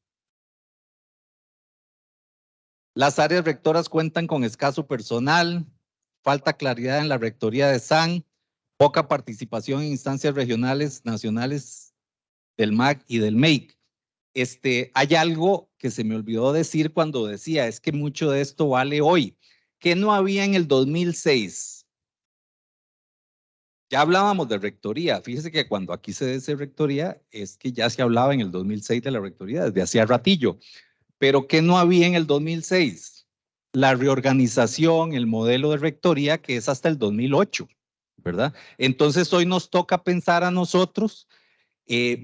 Las áreas rectoras cuentan con escaso personal, falta claridad en la rectoría de SAN, poca participación en instancias regionales, nacionales del MAC y del MEIC. Hay algo que se me olvidó decir cuando decía, es que mucho de esto vale hoy, que no había en el 2006. Ya hablábamos de rectoría. Fíjese que cuando aquí se dice rectoría, es que ya se hablaba en el 2006 de la rectoría, desde hacía ratillo. Pero ¿qué no había en el 2006? La reorganización, el modelo de rectoría, que es hasta el 2008, ¿verdad? Entonces hoy nos toca pensar a nosotros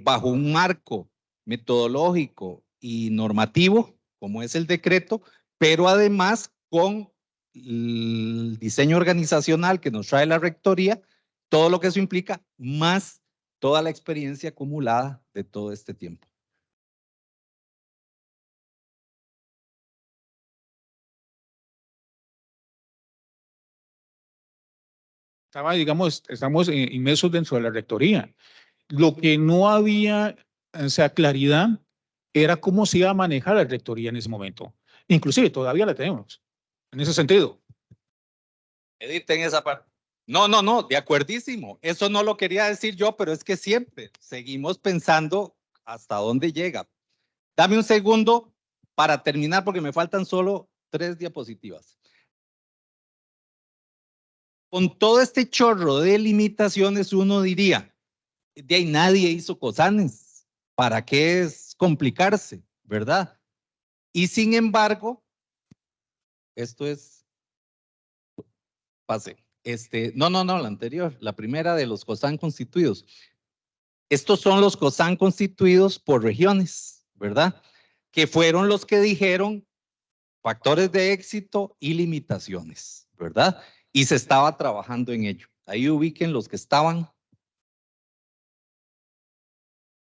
bajo un marco metodológico y normativo, como es el decreto, pero además con el diseño organizacional que nos trae la rectoría, todo lo que eso implica, más toda la experiencia acumulada de todo este tiempo. Digamos, estamos inmersos dentro de la rectoría. Lo que no había, o sea, claridad era cómo se iba a manejar la rectoría en ese momento. Inclusive todavía la tenemos, en ese sentido. Editen esa parte. No, de acuerdísimo. Eso no lo quería decir yo, pero es que siempre seguimos pensando hasta dónde llega. Dame un segundo para terminar porque me faltan solo 3 diapositivas. Con todo este chorro de limitaciones uno diría, de ahí nadie hizo COSANes, ¿para qué es complicarse, verdad? Y sin embargo, esto es, pase, no, la anterior, la primera de los COSAN constituidos. Estos son los COSAN constituidos por regiones, ¿verdad? Que fueron los que dijeron factores de éxito y limitaciones, ¿verdad? Y se estaba trabajando en ello. Ahí ubiquen los que estaban.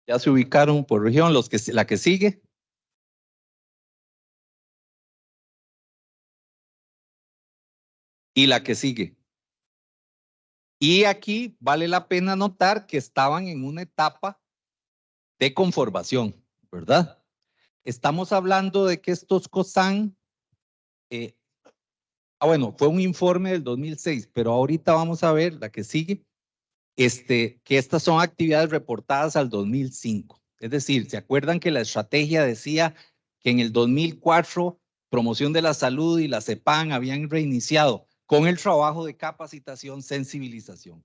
Ya se ubicaron por región, la que sigue. Y la que sigue. Y aquí vale la pena notar que estaban en una etapa de conformación, ¿verdad? Estamos hablando de que estos COSAN, bueno, fue un informe del 2006, pero ahorita vamos a ver la que sigue. que estas son actividades reportadas al 2005. Es decir, ¿se acuerdan que la estrategia decía que en el 2004 Promoción de la Salud y la CEPAN habían reiniciado con el trabajo de capacitación, sensibilización?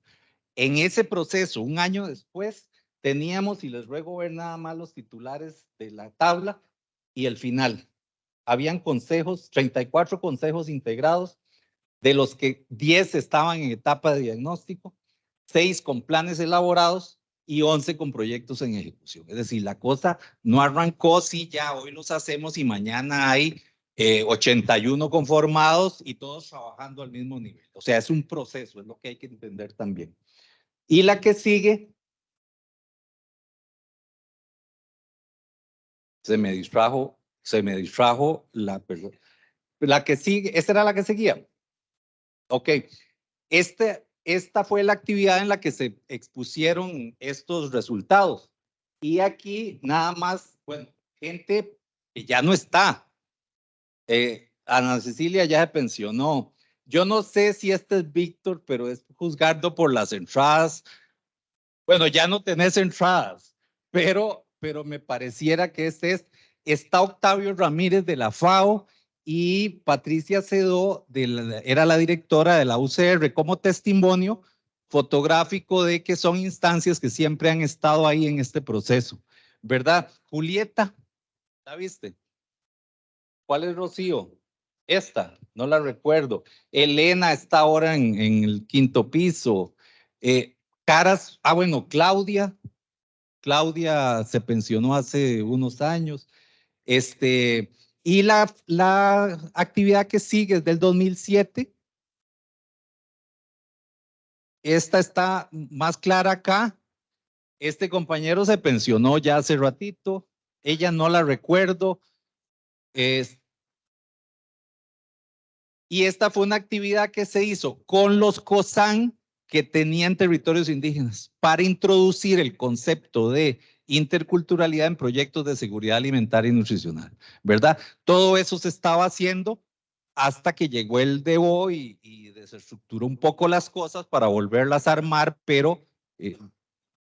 En ese proceso, un año después, teníamos, y les ruego ver nada más los titulares de la tabla y el final. Habían consejos, 34 consejos integrados, de los que 10 estaban en etapa de diagnóstico, 6 con planes elaborados y 11 con proyectos en ejecución. Es decir, la cosa no arrancó, sí, ya hoy los hacemos y mañana hay 81 conformados y todos trabajando al mismo nivel. O sea, es un proceso, es lo que hay que entender también. Y la que sigue, se me distrajo la que sigue, esta era la que seguía. Ok, esta fue la actividad en la que se expusieron estos resultados. Y aquí nada más, bueno, gente que ya no está. Ana Cecilia ya se pensionó. Yo no sé si este es Víctor, pero es juzgando por las entradas. Bueno, ya no tenés entradas, pero me pareciera que está Octavio Ramírez de la FAO y Patricia Cedó, era la directora de la UCR, como testimonio fotográfico de que son instancias que siempre han estado ahí en este proceso, ¿verdad? Julieta, ¿la viste? ¿Cuál es Rocío? Esta, no la recuerdo. Elena está ahora en el 5º piso. Caras, bueno, Claudia se pensionó hace unos años. Y la actividad que sigue es del 2007. Esta está más clara acá. Este compañero se pensionó ya hace ratito. Ella no la recuerdo. Y esta fue una actividad que se hizo con los COSAN que tenían territorios indígenas para introducir el concepto de interculturalidad en proyectos de seguridad alimentaria y nutricional, ¿verdad? Todo eso se estaba haciendo hasta que llegó el DO y desestructuró un poco las cosas para volverlas a armar, pero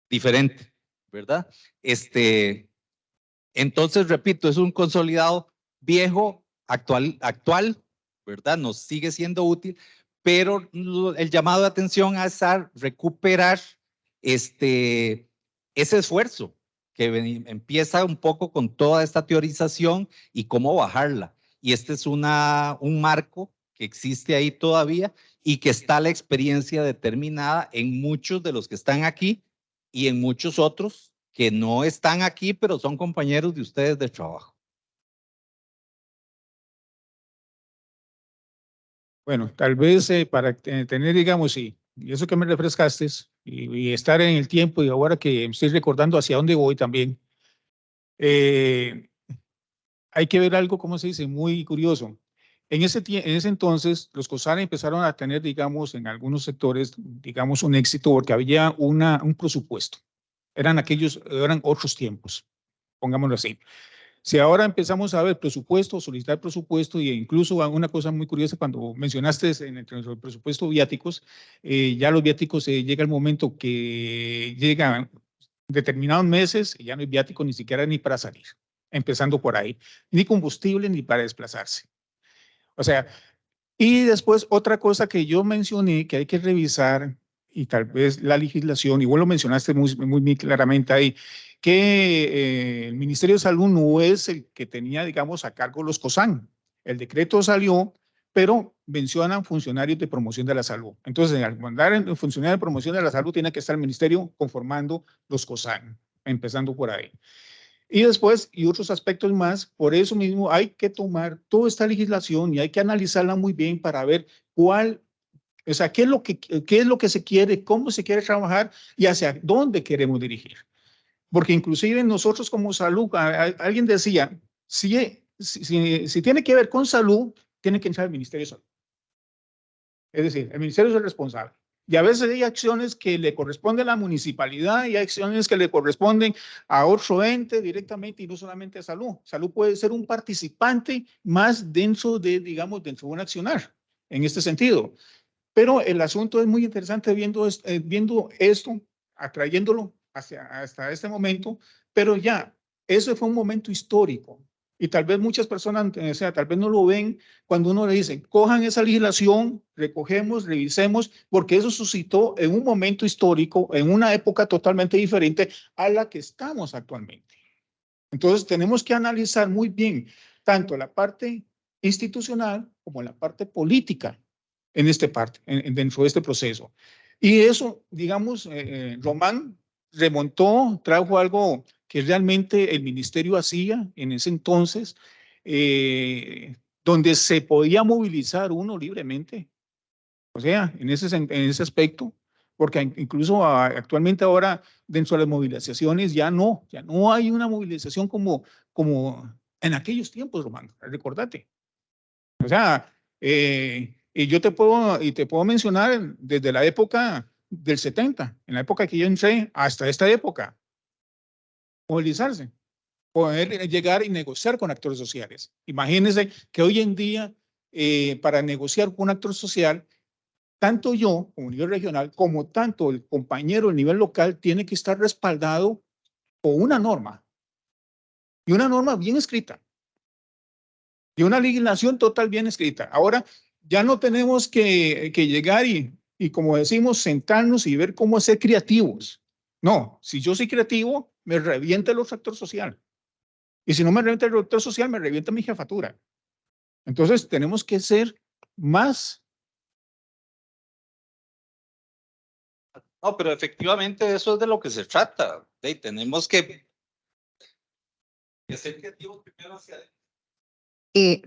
diferente, ¿verdad? Entonces, repito, es un consolidado viejo, actual, ¿verdad? Nos sigue siendo útil, pero el llamado de atención es a recuperar ese esfuerzo que empieza un poco con toda esta teorización y cómo bajarla. Y este es un marco que existe ahí todavía y que está la experiencia determinada en muchos de los que están aquí y en muchos otros que no están aquí, pero son compañeros de ustedes de trabajo. Bueno, tal vez para tener, digamos, y eso que me refrescaste y estar en el tiempo y ahora que estoy recordando hacia dónde voy también, hay que ver algo, como se dice, muy curioso. En ese entonces, los COSAN empezaron a tener, digamos, en algunos sectores, digamos, un éxito porque había un presupuesto. Eran otros tiempos, pongámoslo así. Si ahora empezamos a ver presupuesto, solicitar presupuesto, e incluso una cosa muy curiosa, cuando mencionaste en el presupuesto viáticos, ya los viáticos llega el momento que llegan determinados meses y ya no hay viático ni siquiera ni para salir, empezando por ahí, ni combustible ni para desplazarse. O sea, y después otra cosa que yo mencioné que hay que revisar y tal vez la legislación, y vos lo mencionaste muy claramente ahí, que el Ministerio de Salud no es el que tenía, digamos, a cargo los COSAN. El decreto salió, pero mencionan funcionarios de promoción de la salud. Entonces, al mandar en funcionario de promoción de la salud, tiene que estar el ministerio conformando los COSAN, empezando por ahí. Y después, y otros aspectos más, por eso mismo hay que tomar toda esta legislación y hay que analizarla muy bien para ver o sea, qué es lo que se quiere, cómo se quiere trabajar y hacia dónde queremos dirigir. Porque inclusive nosotros como salud, alguien decía, si tiene que ver con salud, tiene que entrar el Ministerio de Salud. Es decir, el ministerio es el responsable. Y a veces hay acciones que le corresponden a la municipalidad y hay acciones que le corresponden a otro ente directamente y no solamente a salud. Salud puede ser un participante más dentro de, digamos, dentro de un accionar, en este sentido. Pero el asunto es muy interesante viendo esto, atrayéndolo hasta este momento, pero ya, eso fue un momento histórico. Y tal vez muchas personas, o sea, tal vez no lo ven cuando uno le dice, cojan esa legislación, recogemos, revisemos, porque eso suscitó en un momento histórico, en una época totalmente diferente a la que estamos actualmente. Entonces, tenemos que analizar muy bien tanto la parte institucional como la parte política en dentro de este proceso. Y eso, digamos, Román remontó, trajo algo que realmente el ministerio hacía en ese entonces, donde se podía movilizar uno libremente, o sea, en ese aspecto, porque incluso actualmente ahora dentro de las movilizaciones ya no hay una movilización como en aquellos tiempos, Román, recordate. O sea, y te puedo mencionar desde la época del 70, en la época que yo entré, hasta esta época, movilizarse, poder llegar y negociar con actores sociales. Imagínense que hoy en día, para negociar con un actor social, tanto yo, como nivel regional, como tanto el compañero a nivel local, tiene que estar respaldado por una norma, y una norma bien escrita, y una legislación total bien escrita. Ahora, ya no tenemos que llegar y, como decimos, sentarnos y ver cómo ser creativos. No, si yo soy creativo, me revienta el factor social. Y si no me revienta el factor social, me revienta mi jefatura. Entonces, tenemos que ser más. No, pero efectivamente eso es de lo que se trata. Tenemos que ser creativos primero hacia adentro.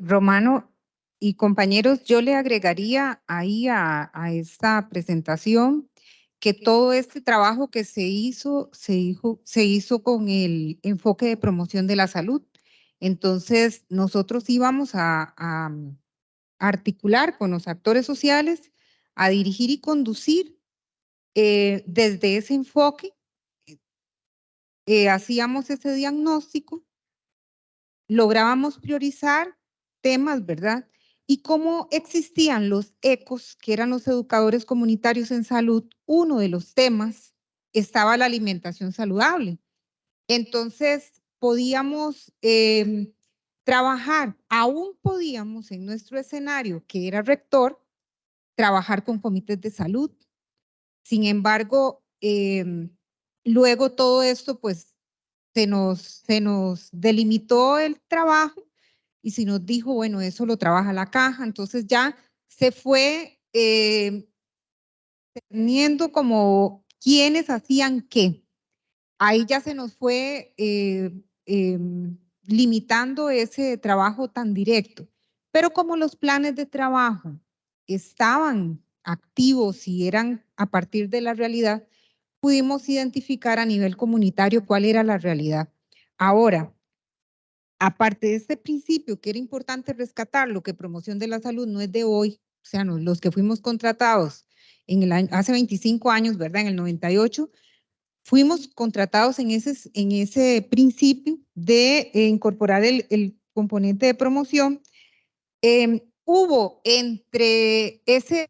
Romano y compañeros, yo le agregaría ahí a esta presentación que todo este trabajo que se hizo con el enfoque de promoción de la salud. Entonces, nosotros íbamos a articular con los actores sociales, a dirigir y conducir desde ese enfoque. Hacíamos ese diagnóstico, lográbamos priorizar temas, ¿verdad? Y cómo existían los ECOs, que eran los educadores comunitarios en salud, uno de los temas estaba la alimentación saludable. Entonces, podíamos trabajar, aún podíamos en nuestro escenario, que era rector, trabajar con comités de salud. Sin embargo, luego todo esto, pues, se nos delimitó el trabajo y se nos dijo, bueno, eso lo trabaja la caja. Entonces ya se fue teniendo como quiénes hacían qué. Ahí ya se nos fue limitando ese trabajo tan directo. Pero como los planes de trabajo estaban activos y eran a partir de la realidad, pudimos identificar a nivel comunitario cuál era la realidad. Ahora, aparte de este principio que era importante rescatarlo, que promoción de la salud no es de hoy, o sea, no, los que fuimos contratados en hace 25 años, ¿verdad? En el 98, fuimos contratados en ese principio de incorporar el componente de promoción. Hubo entre ese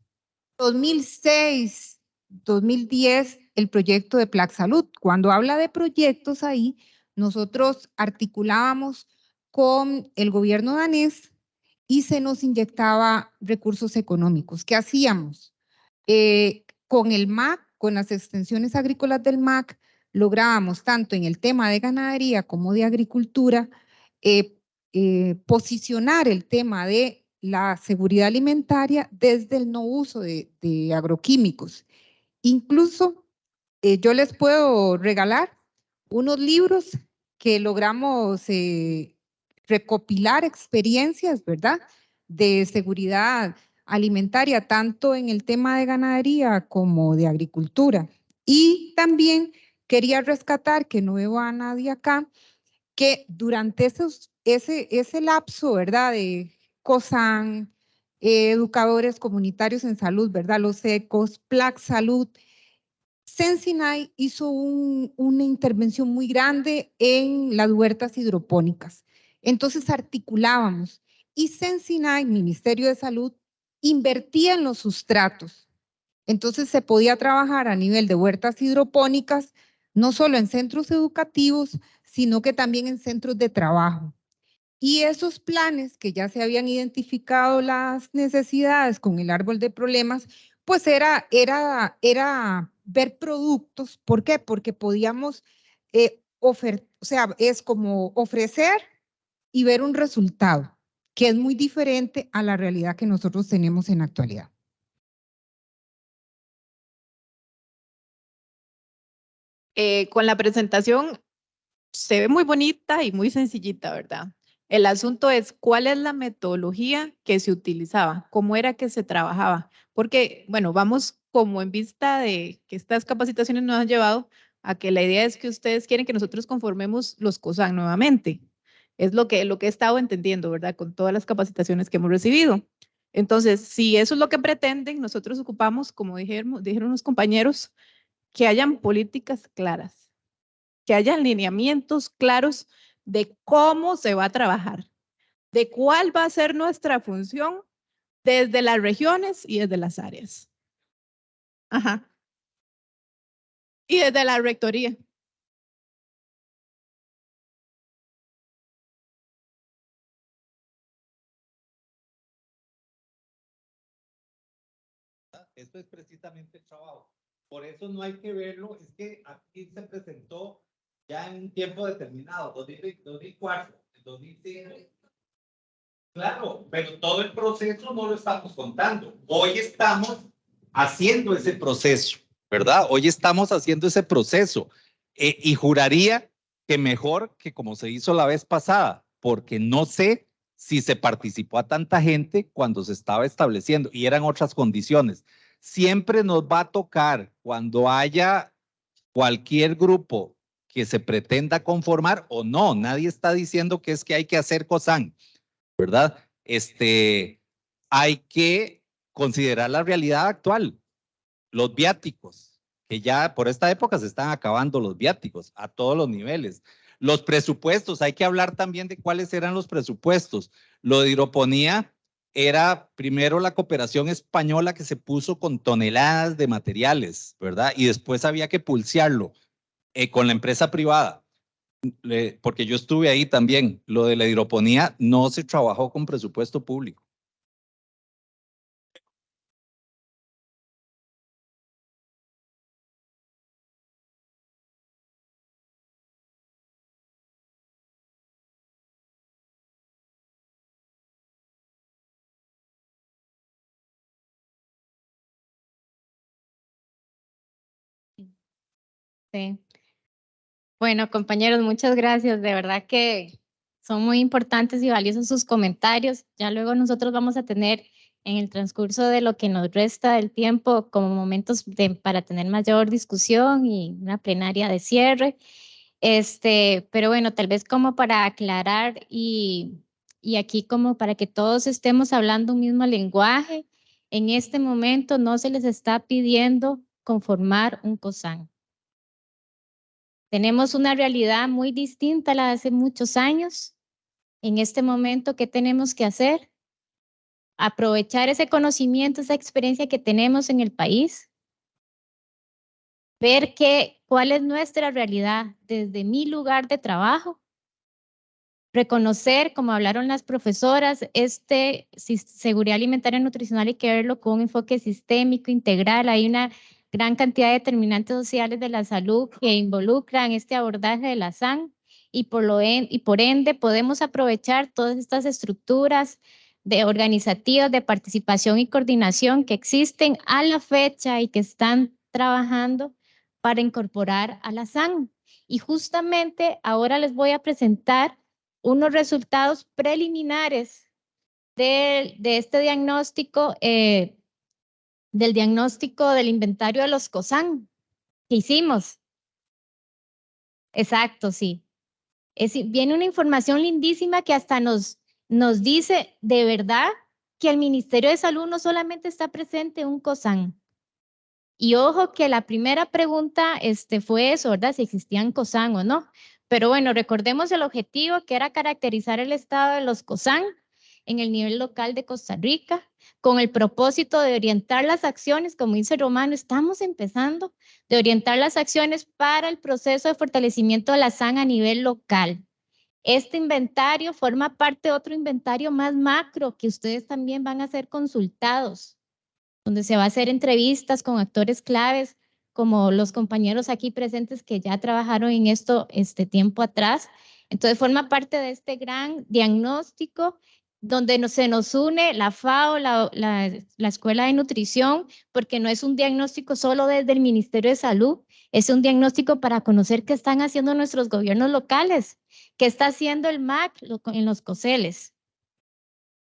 2006, 2010, el proyecto de Plac Salud. Cuando habla de proyectos ahí, nosotros articulábamos con el gobierno danés y se nos inyectaba recursos económicos. ¿Qué hacíamos? Con el MAC, con las extensiones agrícolas del MAC, lográbamos tanto en el tema de ganadería como de agricultura, posicionar el tema de la seguridad alimentaria desde el no uso de agroquímicos. Incluso yo les puedo regalar unos libros que logramos recopilar experiencias, ¿verdad?, de seguridad alimentaria, tanto en el tema de ganadería como de agricultura. Y también quería rescatar, que no veo a nadie acá, que durante ese lapso, ¿verdad?, de COSAN, educadores comunitarios en salud, ¿verdad?, los ECOs, Plac Salud, Sensinay hizo una intervención muy grande en las huertas hidropónicas. Entonces articulábamos y Sensinay, Ministerio de Salud invertía en los sustratos. Entonces se podía trabajar a nivel de huertas hidropónicas, no solo en centros educativos, sino que también en centros de trabajo. Y esos planes que ya se habían identificado las necesidades con el árbol de problemas, pues era ver productos. ¿Por qué? Porque podíamos o sea, es como ofrecer y ver un resultado, que es muy diferente a la realidad que nosotros tenemos en la actualidad. Con la presentación se ve muy bonita y muy sencillita, ¿verdad? El asunto es cuál es la metodología que se utilizaba, cómo era que se trabajaba, porque, bueno, vamos como en vista de que estas capacitaciones nos han llevado a que la idea es que ustedes quieren que nosotros conformemos los COSAN nuevamente. Es lo que he estado entendiendo, ¿verdad? Con todas las capacitaciones que hemos recibido. Entonces, si eso es lo que pretenden, nosotros ocupamos, como dijeron los compañeros, que hayan políticas claras, que haya lineamientos claros de cómo se va a trabajar, de cuál va a ser nuestra función desde las regiones y desde las áreas. Ajá. Y desde la rectoría. Esto es precisamente el trabajo. Por eso no hay que verlo, es que aquí se presentó ya en un tiempo determinado, 2004, 2005. Claro, pero todo el proceso no lo estamos contando. Hoy estamos haciendo ese proceso, ¿verdad? Hoy estamos haciendo ese proceso. Y juraría que mejor que como se hizo la vez pasada, porque no sé si se participó a tanta gente cuando se estaba estableciendo y eran otras condiciones. Siempre nos va a tocar cuando haya cualquier grupo que se pretenda conformar o no. Nadie está diciendo que es que hay que hacer COSAN, ¿verdad? Hay que considerar la realidad actual. Los viáticos, que ya por esta época se están acabando los viáticos a todos los niveles. Los presupuestos, hay que hablar también de cuáles eran los presupuestos. Lo de hidroponía era primero la cooperación española que se puso con toneladas de materiales, ¿verdad? Y después había que pulsearlo con la empresa privada, porque yo estuve ahí también. Lo de la hidroponía no se trabajó con presupuesto público. Sí. Bueno, compañeros, muchas gracias. De verdad que son muy importantes y valiosos sus comentarios. Ya luego nosotros vamos a tener en el transcurso de lo que nos resta del tiempo como momentos para tener mayor discusión y una plenaria de cierre. Pero bueno, tal vez como para aclarar y aquí como para que todos estemos hablando un mismo lenguaje, en este momento no se les está pidiendo conformar un COSAN. Tenemos una realidad muy distinta a la de hace muchos años. En este momento, ¿qué tenemos que hacer? Aprovechar ese conocimiento, esa experiencia que tenemos en el país. Ver cuál es nuestra realidad desde mi lugar de trabajo. Reconocer, como hablaron las profesoras, seguridad alimentaria y nutricional hay que verlo con un enfoque sistémico, integral. Hay una gran cantidad de determinantes sociales de la salud que involucran este abordaje de la SAN y por ende podemos aprovechar todas estas estructuras organizativas de participación y coordinación que existen a la fecha y que están trabajando para incorporar a la SAN. Y justamente ahora les voy a presentar unos resultados preliminares de este diagnóstico, del diagnóstico del inventario de los COSAN que hicimos. Exacto, sí. Viene una información lindísima que hasta nos dice de verdad que el Ministerio de Salud no solamente está presente un COSAN. Y ojo que la primera pregunta fue eso, ¿verdad? Si existían COSAN o no. Pero bueno, recordemos el objetivo que era caracterizar el estado de los COSAN en el nivel local de Costa Rica, con el propósito de orientar las acciones, como dice Romano, estamos empezando, de orientar las acciones para el proceso de fortalecimiento de la SAN a nivel local. Este inventario forma parte de otro inventario más macro que ustedes también van a ser consultados, donde se va a hacer entrevistas con actores claves, como los compañeros aquí presentes que ya trabajaron en esto tiempo atrás. Entonces forma parte de este gran diagnóstico donde se nos une la FAO, la Escuela de Nutrición, porque no es un diagnóstico solo desde el Ministerio de Salud, es un diagnóstico para conocer qué están haciendo nuestros gobiernos locales, qué está haciendo el MAC en los COSELes.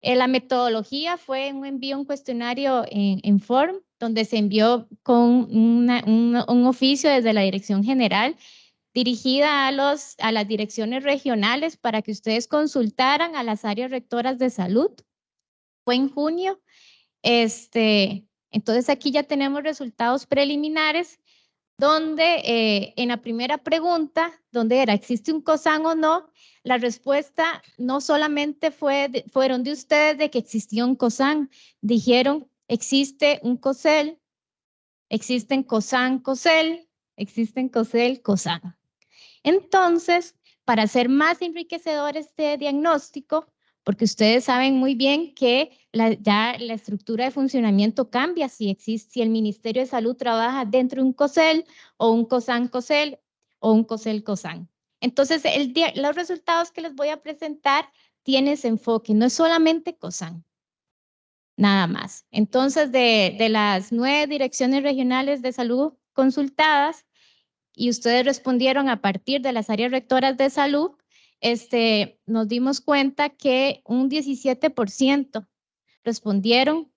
La metodología fue un cuestionario en form, donde se envió con un oficio desde la Dirección General dirigida a las direcciones regionales para que ustedes consultaran a las áreas rectoras de salud. Fue en junio. Entonces aquí ya tenemos resultados preliminares donde en la primera pregunta, donde era ¿existe un COSAN o no? La respuesta no solamente fueron de ustedes de que existía un COSAN, dijeron existe un COSEL, existen COSAN, COSEL, existen COSEL, COSAN. Entonces, para hacer más enriquecedor este diagnóstico, porque ustedes saben muy bien que ya la estructura de funcionamiento cambia si el Ministerio de Salud trabaja dentro de un COSEL o un COSAN-COSEL o un COSEL-COSAN. Entonces, los resultados que les voy a presentar tienen ese enfoque, no es solamente COSAN, nada más. Entonces, de las 9 direcciones regionales de salud consultadas, y ustedes respondieron a partir de las áreas rectoras de salud, nos dimos cuenta que un 17% respondieron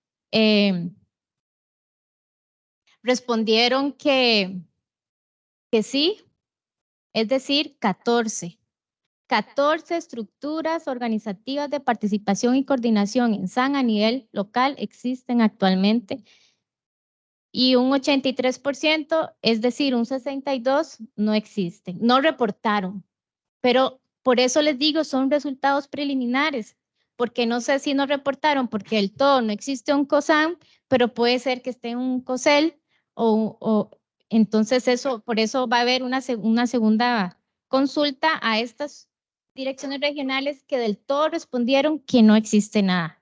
que sí, es decir, 14 estructuras organizativas de participación y coordinación en SAN a nivel local existen actualmente. Y un 83%, es decir, un 62%, no existen, no reportaron. Pero por eso les digo, son resultados preliminares, porque no sé si no reportaron, porque del todo no existe un COSAN, pero puede ser que esté un COSEL, entonces por eso va a haber una segunda consulta a estas direcciones regionales que del todo respondieron que no existe nada.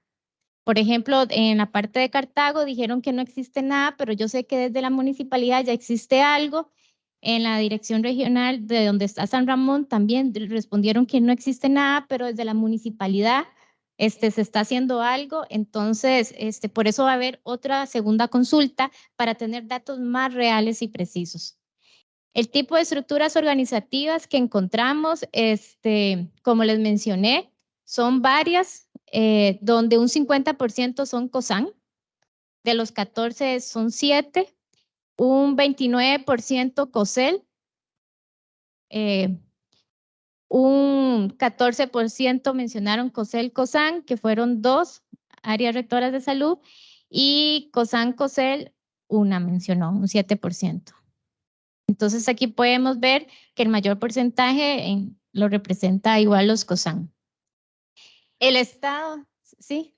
Por ejemplo, en la parte de Cartago dijeron que no existe nada, pero yo sé que desde la municipalidad ya existe algo. En la dirección regional de donde está San Ramón también respondieron que no existe nada, pero desde la municipalidad se está haciendo algo. Entonces, por eso va a haber otra segunda consulta para tener datos más reales y precisos. El tipo de estructuras organizativas que encontramos, como les mencioné, son varias, donde un 50% son COSAN, de los 14 son 7, un 29% COSEL, un 14% mencionaron COSEL, COSAN, que fueron 2 áreas rectoras de salud, y COSAN, COSEL, una mencionó, un 7%. Entonces aquí podemos ver que el mayor porcentaje lo representa igual los COSAN. El Estado, ¿sí?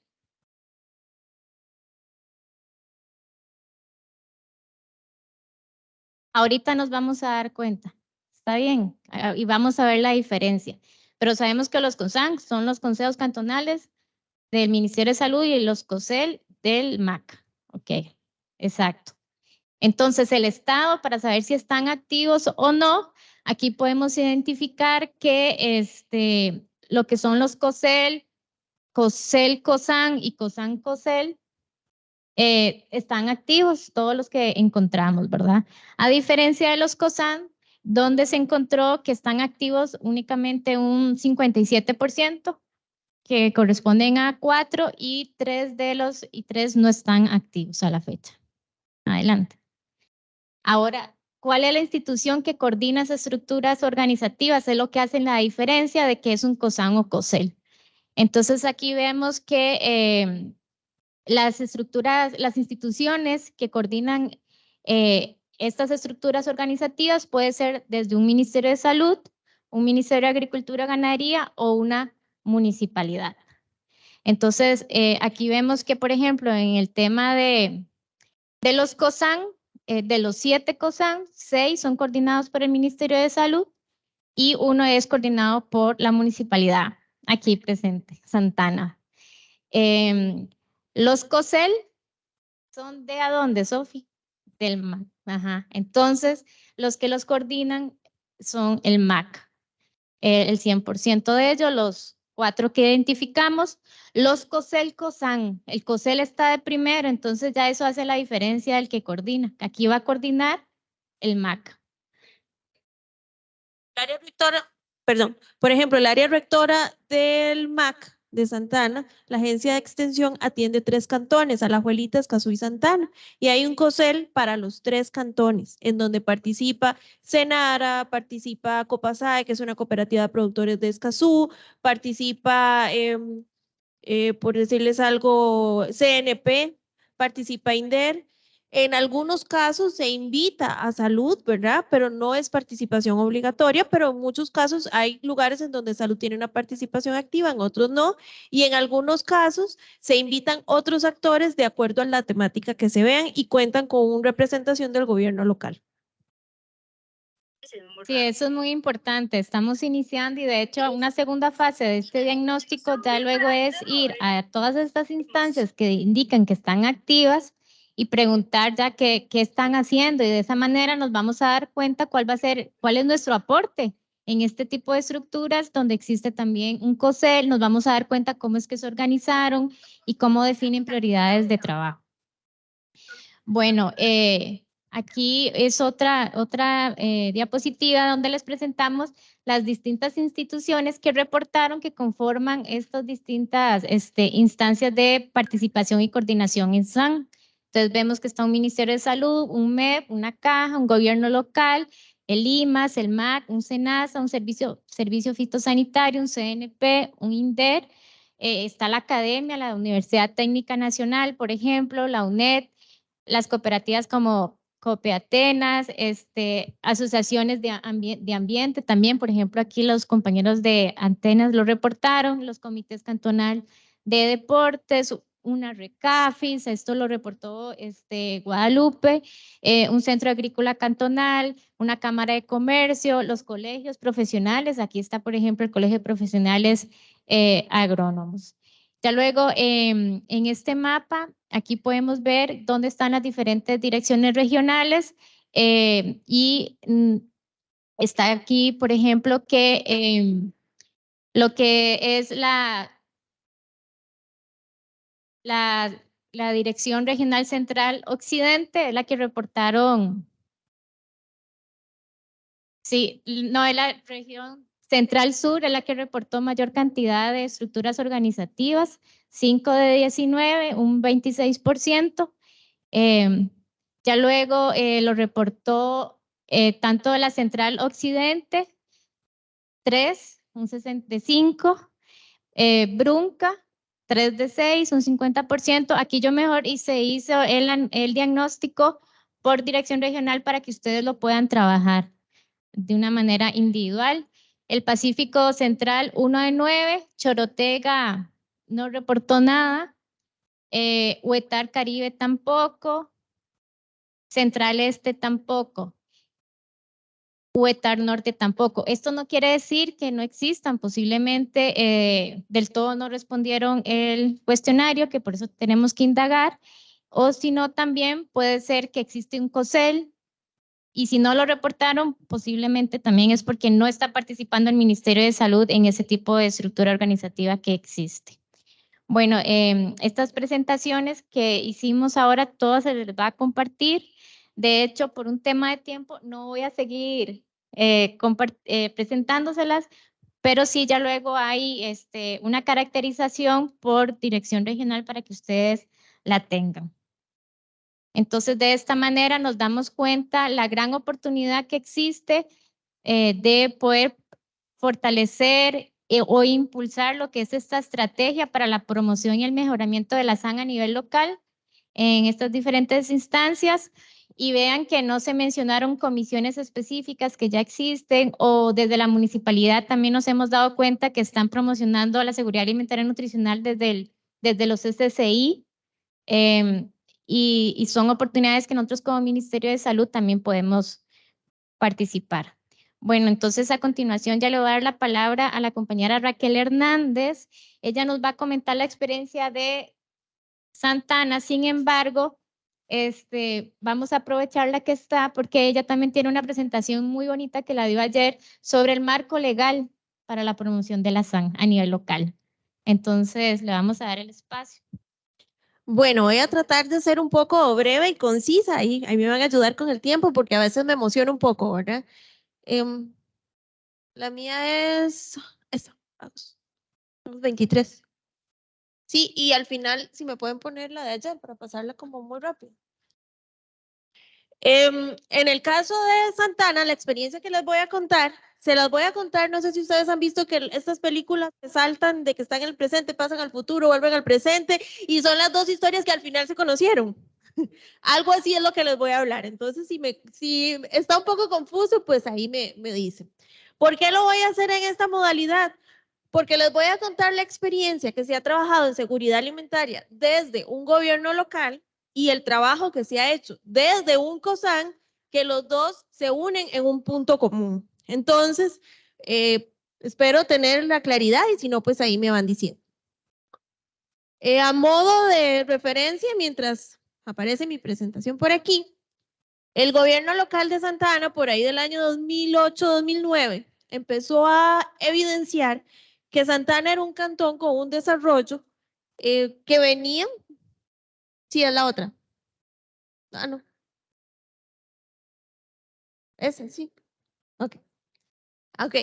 Ahorita nos vamos a dar cuenta, ¿está bien? Y vamos a ver la diferencia. Pero sabemos que los COSAN son los consejos cantonales del Ministerio de Salud y los COSEL del MAC. Ok, exacto. Entonces, el Estado, para saber si están activos o no, aquí podemos identificar que lo que son los COSEL, COSEL-COSAN y COSAN-COSEL, están activos, todos los que encontramos, ¿verdad? A diferencia de los COSAN, donde se encontró que están activos únicamente un 57%, que corresponden a 4, y 3 no están activos a la fecha. Adelante. Ahora, ¿cuál es la institución que coordina esas estructuras organizativas? Es lo que hace la diferencia de que es un COSAN o COSEL. Entonces, aquí vemos que las instituciones que coordinan estas estructuras organizativas puede ser desde un Ministerio de Salud, un Ministerio de Agricultura y Ganadería o una municipalidad. Entonces, aquí vemos que, por ejemplo, en el tema de los COSAN, de los 7 COSAN, 6 son coordinados por el Ministerio de Salud y 1 es coordinado por la municipalidad, aquí presente, Santana. Los COSEL son ¿de a dónde, Sofi? Del MAC. Ajá. Entonces, los que los coordinan son el MAC. El 100% de ellos, los 4 que identificamos. Los COSEL, COSAN. El COSEL está de primero, entonces ya eso hace la diferencia del que coordina. Aquí va a coordinar el MAC. El área rectora, perdón, por ejemplo, el área rectora del MAC de Santana, la agencia de extensión atiende 3 cantones, Alajuelita, Escazú y Santana, y hay un COSEL para los 3 cantones, en donde participa Senara, participa Copasae, que es una cooperativa de productores de Escazú, participa, por decirles algo, CNP, participa INDER. En algunos casos se invita a salud, ¿verdad? Pero no es participación obligatoria, pero en muchos casos hay lugares en donde salud tiene una participación activa, en otros no, y en algunos casos se invitan otros actores de acuerdo a la temática que se vean y cuentan con una representación del gobierno local. Sí, eso es muy importante. Estamos iniciando y de hecho una segunda fase de este diagnóstico ya luego es ir a todas estas instancias que indican que están activas y preguntar ya qué están haciendo y de esa manera nos vamos a dar cuenta cuál es nuestro aporte en este tipo de estructuras donde existe también un COSEL, nos vamos a dar cuenta cómo es que se organizaron y cómo definen prioridades de trabajo. Bueno, aquí es otra diapositiva donde les presentamos las distintas instituciones que reportaron que conforman estas distintas instancias de participación y coordinación en SAN. Entonces vemos que está un Ministerio de Salud, un MEP, una caja, un gobierno local, el IMAS, el MAC, un SENASA, un servicio fitosanitario, un CNP, un INDER, está la academia, la Universidad Técnica Nacional, por ejemplo, la UNED, las cooperativas como Copeatenas, asociaciones de ambiente también, por ejemplo, aquí los compañeros de Antenas lo reportaron, los comités cantonal de deportes, una RECAFIS, esto lo reportó Guadalupe, un centro agrícola cantonal, una cámara de comercio, los colegios profesionales, aquí está, por ejemplo, el colegio de profesionales agrónomos. Ya luego, en este mapa, aquí podemos ver dónde están las diferentes direcciones regionales y está aquí, por ejemplo, que lo que es la Dirección Regional Central Occidente, es la que reportaron. Sí, no, es la región Central Sur, es la que reportó mayor cantidad de estructuras organizativas, 5 de 19, un 26%. Ya luego lo reportó tanto la Central Occidente, 3, un 65, Brunca, 3 de 6, un 50%. Aquí yo mejor se hizo el diagnóstico por dirección regional para que ustedes lo puedan trabajar de una manera individual. El Pacífico Central, 1 de 9, Chorotega no reportó nada, Huetar Caribe tampoco, Central Este tampoco, Huetar Norte tampoco. Esto no quiere decir que no existan, posiblemente del todo no respondieron el cuestionario, que por eso tenemos que indagar, o si no también puede ser que existe un COSEL, y si no lo reportaron, posiblemente también es porque no está participando el Ministerio de Salud en ese tipo de estructura organizativa que existe. Bueno, estas presentaciones que hicimos ahora, todas se les va a compartir. De hecho, por un tema de tiempo, no voy a seguir presentándoselas, pero sí ya luego hay una caracterización por dirección regional para que ustedes la tengan. Entonces, de esta manera nos damos cuenta la gran oportunidad que existe de poder fortalecer o impulsar lo que es esta estrategia para la promoción y el mejoramiento de la SAN a nivel local en estas diferentes instancias. Y vean que no se mencionaron comisiones específicas que ya existen o desde la municipalidad también nos hemos dado cuenta que están promocionando la seguridad alimentaria y nutricional desde el desde los SSI, y son oportunidades que nosotros como Ministerio de Salud también podemos participar. Bueno, entonces a continuación ya le voy a dar la palabra a la compañera Raquel Hernández. Ella nos va a comentar la experiencia de Santa Ana. Sin embargo, vamos a aprovechar la que está porque ella también tiene una presentación muy bonita que la dio ayer sobre el marco legal para la promoción de la SAN a nivel local. Entonces, le vamos a dar el espacio. Bueno, voy a tratar de ser un poco breve y concisa y a mí me van a ayudar con el tiempo porque a veces me emociona un poco, ¿verdad? La mía es esta, vamos, 23. Sí, y al final, si me pueden poner la de ayer para pasarla como muy rápido. En el caso de Santa Ana, la experiencia que les voy a contar, se las voy a contar, no sé si ustedes han visto que estas películas se saltan de que están en el presente, pasan al futuro, vuelven al presente, y son las dos historias que al final se conocieron. Algo así es lo que les voy a hablar. Entonces, si está un poco confuso, pues ahí me dicen. ¿Por qué lo voy a hacer en esta modalidad? Porque les voy a contar la experiencia que se ha trabajado en seguridad alimentaria desde un gobierno local y el trabajo que se ha hecho desde un COSAN, que los dos se unen en un punto común. Entonces, espero tener la claridad y si no, pues ahí me van diciendo. A modo de referencia, mientras aparece mi presentación por aquí, el gobierno local de Santa Ana, por ahí del año 2008-2009, empezó a evidenciar que Santa Ana era un cantón con un desarrollo que venía. Sí, es la otra. Ah, no. Ese, sí. Ok. Ok.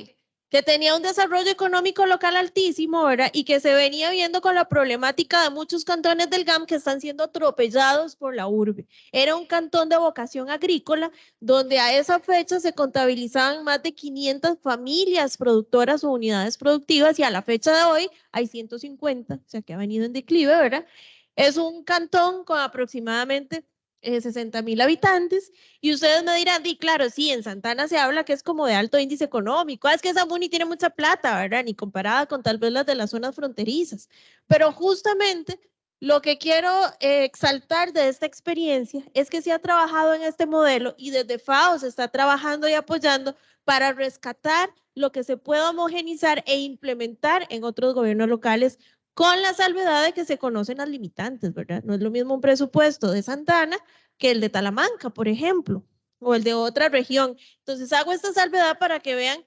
Que tenía un desarrollo económico local altísimo, ¿verdad? Y que se venía viendo con la problemática de muchos cantones del GAM que están siendo atropellados por la urbe. Era un cantón de vocación agrícola, donde a esa fecha se contabilizaban más de 500 familias productoras o unidades productivas, y a la fecha de hoy hay 150, o sea que ha venido en declive, ¿verdad? Es un cantón con aproximadamente 60,000 habitantes, y ustedes me dirán, di claro, sí, en Santa Ana se habla que es como de alto índice económico, es que esa Muni tiene mucha plata, ¿verdad? Ni comparada con tal vez las de las zonas fronterizas, pero justamente lo que quiero exaltar de esta experiencia es que se ha trabajado en este modelo y desde FAO se está trabajando y apoyando para rescatar lo que se pueda homogenizar e implementar en otros gobiernos locales, con la salvedad de que se conocen las limitantes, ¿verdad? No es lo mismo un presupuesto de Santa Ana que el de Talamanca, por ejemplo, o el de otra región. Entonces hago esta salvedad para que vean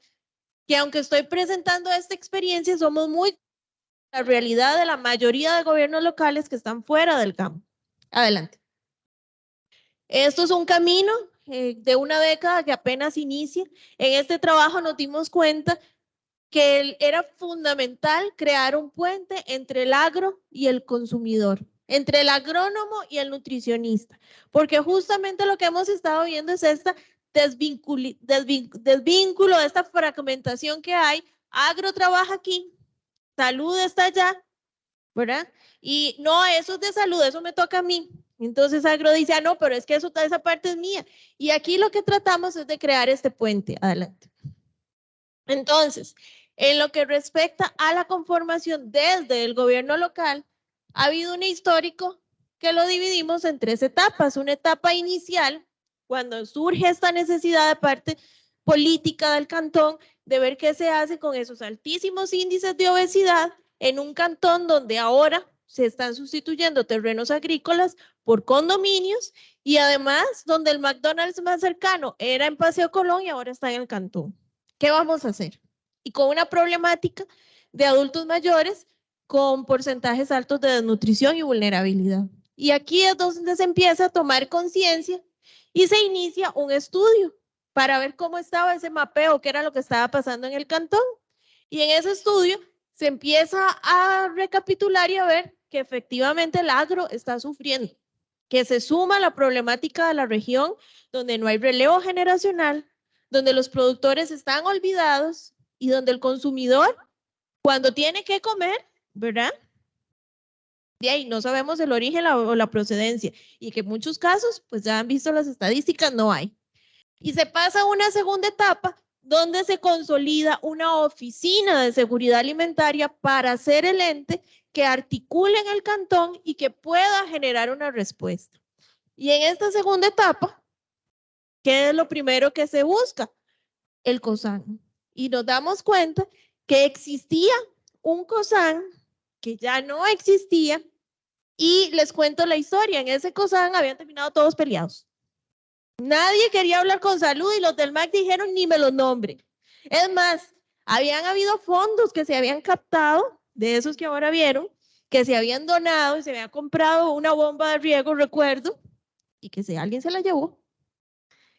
que aunque estoy presentando esta experiencia, somos muy la realidad de la mayoría de gobiernos locales que están fuera del campo. Adelante. Esto es un camino de una década que apenas inicia. En este trabajo nos dimos cuenta que era fundamental crear un puente entre el agro y el consumidor, entre el agrónomo y el nutricionista, porque justamente lo que hemos estado viendo es esta desvínculo, esta fragmentación que hay. Agro trabaja aquí, salud está allá, ¿verdad? Y no, eso es de salud, eso me toca a mí. Entonces agro dice, ah, no, pero es que esa parte es mía. Y aquí lo que tratamos es de crear este puente. Adelante. Entonces, en lo que respecta a la conformación desde el gobierno local, ha habido un histórico que lo dividimos en 3 etapas. Una etapa inicial, cuando surge esta necesidad de parte política del cantón de ver qué se hace con esos altísimos índices de obesidad en un cantón donde ahora se están sustituyendo terrenos agrícolas por condominios, y además donde el McDonald's más cercano era en Paseo Colón y ahora está en el cantón. ¿Qué vamos a hacer? Y con una problemática de adultos mayores con porcentajes altos de desnutrición y vulnerabilidad. Y aquí es donde se empieza a tomar conciencia y se inicia un estudio para ver cómo estaba ese mapeo, qué era lo que estaba pasando en el cantón. Y en ese estudio se empieza a recapitular y a ver que efectivamente el agro está sufriendo, que se suma la problemática de la región donde no hay relevo generacional, donde los productores están olvidados y donde el consumidor, cuando tiene que comer, ¿verdad? De ahí no sabemos el origen o la procedencia, y que en muchos casos, pues ya han visto las estadísticas, no hay. Y se pasa a una segunda etapa donde se consolida una oficina de seguridad alimentaria para ser el ente que articule en el cantón y que pueda generar una respuesta. Y en esta segunda etapa, ¿qué es lo primero que se busca? El COSAN. Y nos damos cuenta que existía un COSAN que ya no existía, y les cuento la historia. En ese COSAN habían terminado todos peleados. Nadie quería hablar con salud y los del MAC dijeron ni me los nombre. Es más, habían habido fondos que se habían captado, de esos que ahora vieron, que se habían donado y se había comprado una bomba de riego, recuerdo, y que alguien se la llevó.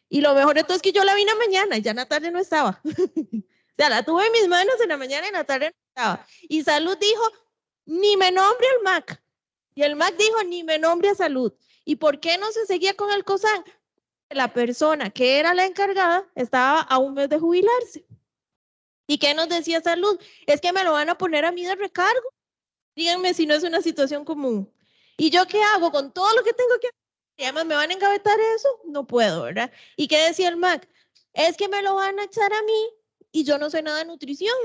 Y lo mejor de todo es que yo la vi en la mañana y ya en la tarde no estaba. O sea, la tuve en mis manos en la mañana y en la tarde no estaba. Y salud dijo, ni me nombre al MAC. Y el MAC dijo, ni me nombre a salud. ¿Y por qué no se seguía con el COSAN? La persona que era la encargada estaba a un mes de jubilarse. ¿Y qué nos decía salud? Es que me lo van a poner a mí de recargo. Díganme si no es una situación común. ¿Y yo qué hago con todo lo que tengo que hacer? Y además me van a engavetar eso. No puedo, ¿verdad? ¿Y qué decía el MAC? Es que me lo van a echar a mí y yo no sé nada de nutrición.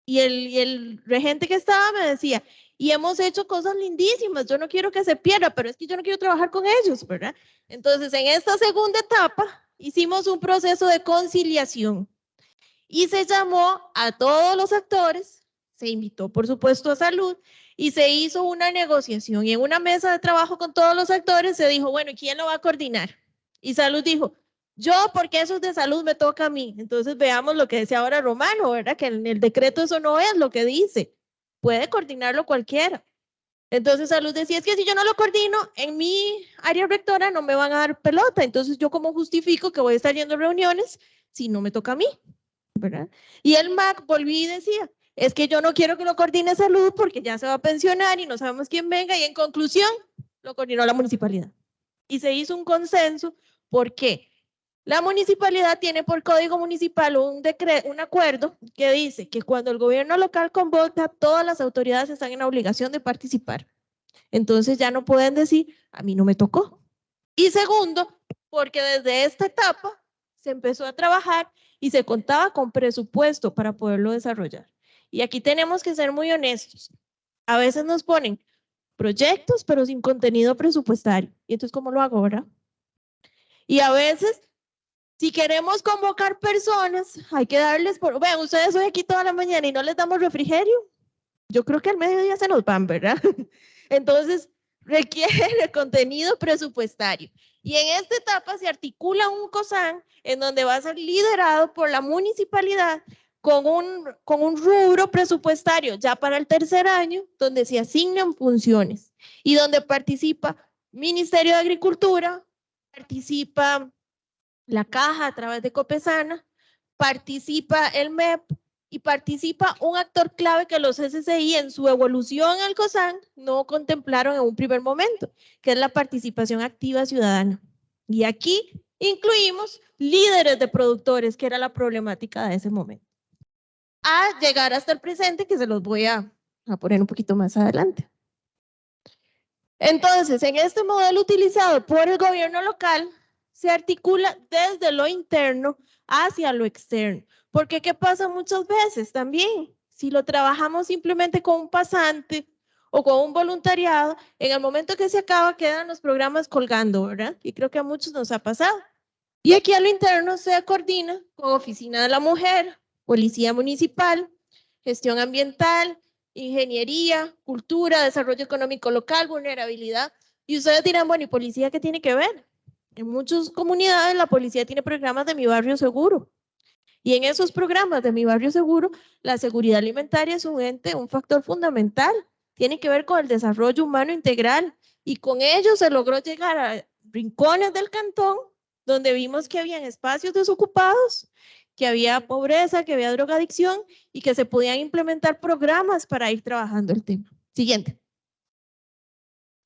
Y el regente que estaba me decía, y hemos hecho cosas lindísimas, yo no quiero que se pierda, pero es que yo no quiero trabajar con ellos, ¿verdad? Entonces, en esta segunda etapa, hicimos un proceso de conciliación y se llamó a todos los actores, se invitó, por supuesto, a salud y se hizo una negociación. Y en una mesa de trabajo con todos los actores se dijo, bueno, ¿y quién lo va a coordinar? Y salud dijo, yo, porque eso es de salud, me toca a mí. Entonces, veamos lo que decía ahora Romano, ¿verdad? Que en el decreto eso no es lo que dice. Puede coordinarlo cualquiera. Entonces salud decía, es que si yo no lo coordino, en mi área rectora no me van a dar pelota. Entonces yo cómo justifico que voy a estar yendo a reuniones si no me toca a mí, ¿verdad? Y el MAC volví y decía, es que yo no quiero que lo coordine salud porque ya se va a pensionar y no sabemos quién venga. Y en conclusión, lo coordinó la municipalidad. Y se hizo un consenso. ¿Por qué? La municipalidad tiene por código municipal un acuerdo que dice que cuando el gobierno local convoca, todas las autoridades están en la obligación de participar. Entonces ya no pueden decir, a mí no me tocó. Y segundo, porque desde esta etapa se empezó a trabajar y se contaba con presupuesto para poderlo desarrollar. Y aquí tenemos que ser muy honestos. A veces nos ponen proyectos, pero sin contenido presupuestario. Y entonces, ¿cómo lo hago, verdad? Y a veces, si queremos convocar personas, hay que darles, vean, ustedes hoy aquí toda la mañana y no les damos refrigerio. Yo creo que al mediodía se nos van, ¿verdad? Entonces, requiere contenido presupuestario. Y en esta etapa se articula un COSAN en donde va a ser liderado por la municipalidad con un rubro presupuestario ya para el tercer año, donde se asignan funciones y donde participa Ministerio de Agricultura, participa la Caja a través de Copesana, participa el MEP y participa un actor clave que los SCI en su evolución al COSAN no contemplaron en un primer momento, que es la participación activa ciudadana. Y aquí incluimos líderes de productores, que era la problemática de ese momento. A llegar hasta el presente, que se los voy a poner un poquito más adelante. Entonces, en este modelo utilizado por el gobierno local, se articula desde lo interno hacia lo externo. Porque ¿qué pasa muchas veces también? Si lo trabajamos simplemente con un pasante o con un voluntariado, en el momento que se acaba quedan los programas colgando, ¿verdad? Y creo que a muchos nos ha pasado. Y aquí a lo interno se coordina con Oficina de la Mujer, Policía Municipal, Gestión Ambiental, Ingeniería, Cultura, Desarrollo Económico Local, Vulnerabilidad. Y ustedes dirán, bueno, ¿y policía qué tiene que ver? En muchas comunidades la policía tiene programas de Mi Barrio Seguro. Y en esos programas de Mi Barrio Seguro, la seguridad alimentaria es un factor fundamental. Tiene que ver con el desarrollo humano integral. Y con ello se logró llegar a rincones del cantón donde vimos que habían espacios desocupados, que había pobreza, que había drogadicción y que se podían implementar programas para ir trabajando el tema. Siguiente.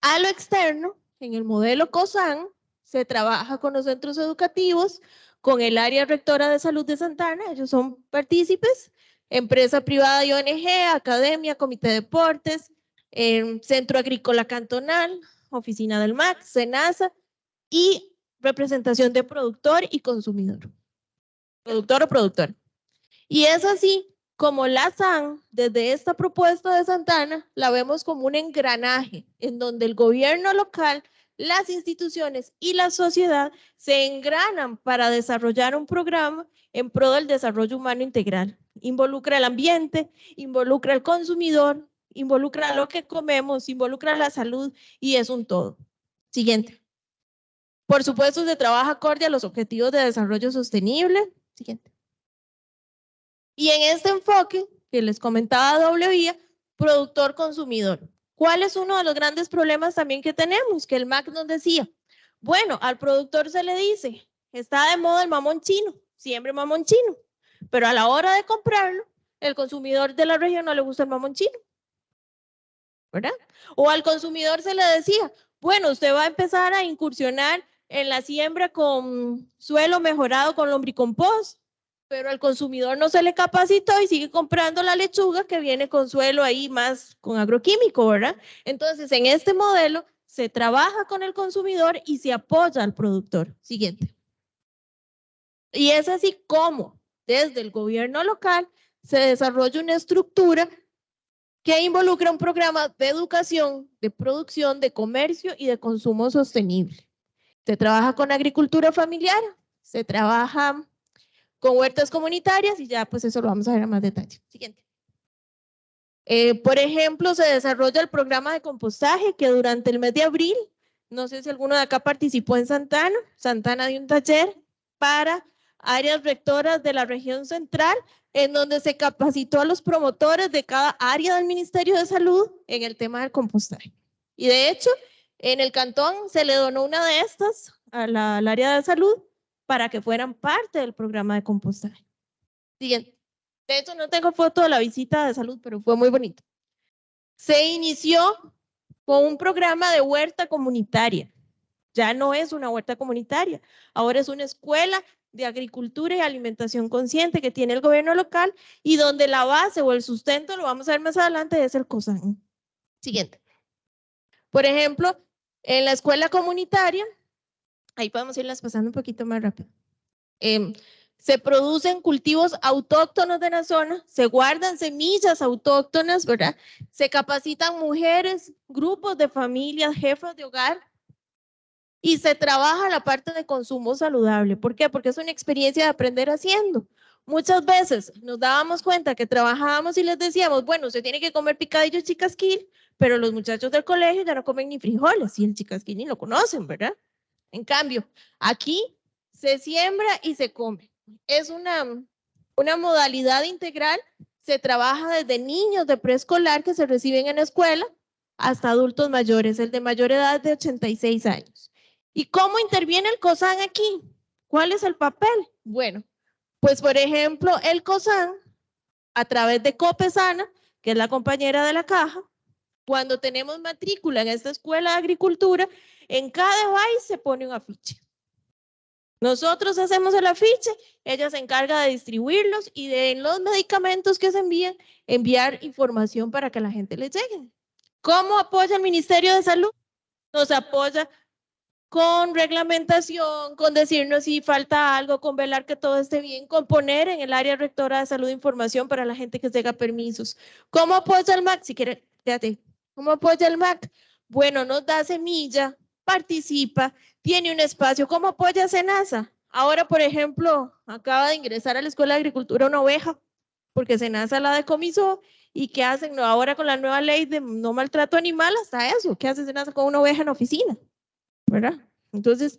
A lo externo, en el modelo COSAN, se trabaja con los centros educativos, con el área rectora de salud de Santana, ellos son partícipes, empresa privada y ONG, academia, comité de deportes, centro agrícola cantonal, oficina del MAC, SENASA y representación de productor y consumidor. productor o productora. Y es así como la SAN, desde esta propuesta de Santana, la vemos como un engranaje en donde el gobierno local, las instituciones y la sociedad se engranan para desarrollar un programa en pro del desarrollo humano integral. Involucra el ambiente, involucra al consumidor, involucra lo que comemos, involucra la salud y es un todo. Siguiente. Por supuesto, se trabaja acorde a los objetivos de desarrollo sostenible. Siguiente. Y en este enfoque que les comentaba doble vía, productor-consumidor. ¿Cuál es uno de los grandes problemas también que tenemos? Que el MAC nos decía, bueno, al productor se le dice, está de moda el mamón chino, siempre mamón chino, pero a la hora de comprarlo, el consumidor de la región no le gusta el mamón chino, ¿verdad? O al consumidor se le decía, bueno, usted va a empezar a incursionar en la siembra con suelo mejorado con lombricompost, pero al consumidor no se le capacitó y sigue comprando la lechuga que viene con suelo ahí más con agroquímico, ¿verdad? Entonces, en este modelo se trabaja con el consumidor y se apoya al productor. Siguiente. Y es así como desde el gobierno local se desarrolla una estructura que involucra un programa de educación, de producción, de comercio y de consumo sostenible. Se trabaja con agricultura familiar, se trabaja con huertas comunitarias y ya pues eso lo vamos a ver a más detalle. Siguiente. Por ejemplo, se desarrolla el programa de compostaje que durante el mes de abril, no sé si alguno de acá participó en Santana, Santana dio un taller para áreas rectoras de la región central en donde se capacitó a los promotores de cada área del Ministerio de Salud en el tema del compostaje. Y de hecho, en el cantón se le donó una de estas al área de salud para que fueran parte del programa de compostaje. Siguiente. De hecho, no tengo foto de la visita de salud, pero fue muy bonito. Se inició con un programa de huerta comunitaria. Ya no es una huerta comunitaria, ahora es una escuela de agricultura y alimentación consciente que tiene el gobierno local y donde la base o el sustento, lo vamos a ver más adelante, es el COSAN. Siguiente. Por ejemplo, en la escuela comunitaria, ahí podemos irlas pasando un poquito más rápido. Se producen cultivos autóctonos de la zona, se guardan semillas autóctonas, ¿verdad? Se capacitan mujeres, grupos de familias, jefas de hogar y se trabaja la parte de consumo saludable. ¿Por qué? Porque es una experiencia de aprender haciendo. Muchas veces nos dábamos cuenta que trabajábamos y les decíamos, bueno, usted tiene que comer picadillo chicasquil, pero los muchachos del colegio ya no comen ni frijoles y el chicasquil ni lo conocen, ¿verdad? En cambio, aquí se siembra y se come. Es una modalidad integral, se trabaja desde niños de preescolar que se reciben en la escuela hasta adultos mayores, el de mayor edad de 86 años. ¿Y cómo interviene el COSAN aquí? ¿Cuál es el papel? Bueno, pues por ejemplo, el COSAN, a través de Copesana, que es la compañera de la caja, cuando tenemos matrícula en esta escuela de agricultura, en cada país se pone un afiche. Nosotros hacemos el afiche, ella se encarga de distribuirlos y de los medicamentos que se envían, enviar información para que la gente les llegue. ¿Cómo apoya el Ministerio de Salud? Nos apoya con reglamentación, con decirnos si falta algo, con velar que todo esté bien, con poner en el área rectora de salud información para la gente que llega permisos. ¿Cómo apoya el MAC? Si quiere, fíjate, ¿cómo apoya el MAC? Bueno, nos da semilla, participa, tiene un espacio. ¿Cómo apoya SENASA? Ahora, por ejemplo, acaba de ingresar a la Escuela de Agricultura una oveja, porque SENASA la decomisó. ¿Y qué hacen ahora con la nueva ley de no maltrato animal? Hasta eso, ¿qué hace SENASA con una oveja en la oficina? ¿Verdad? Entonces,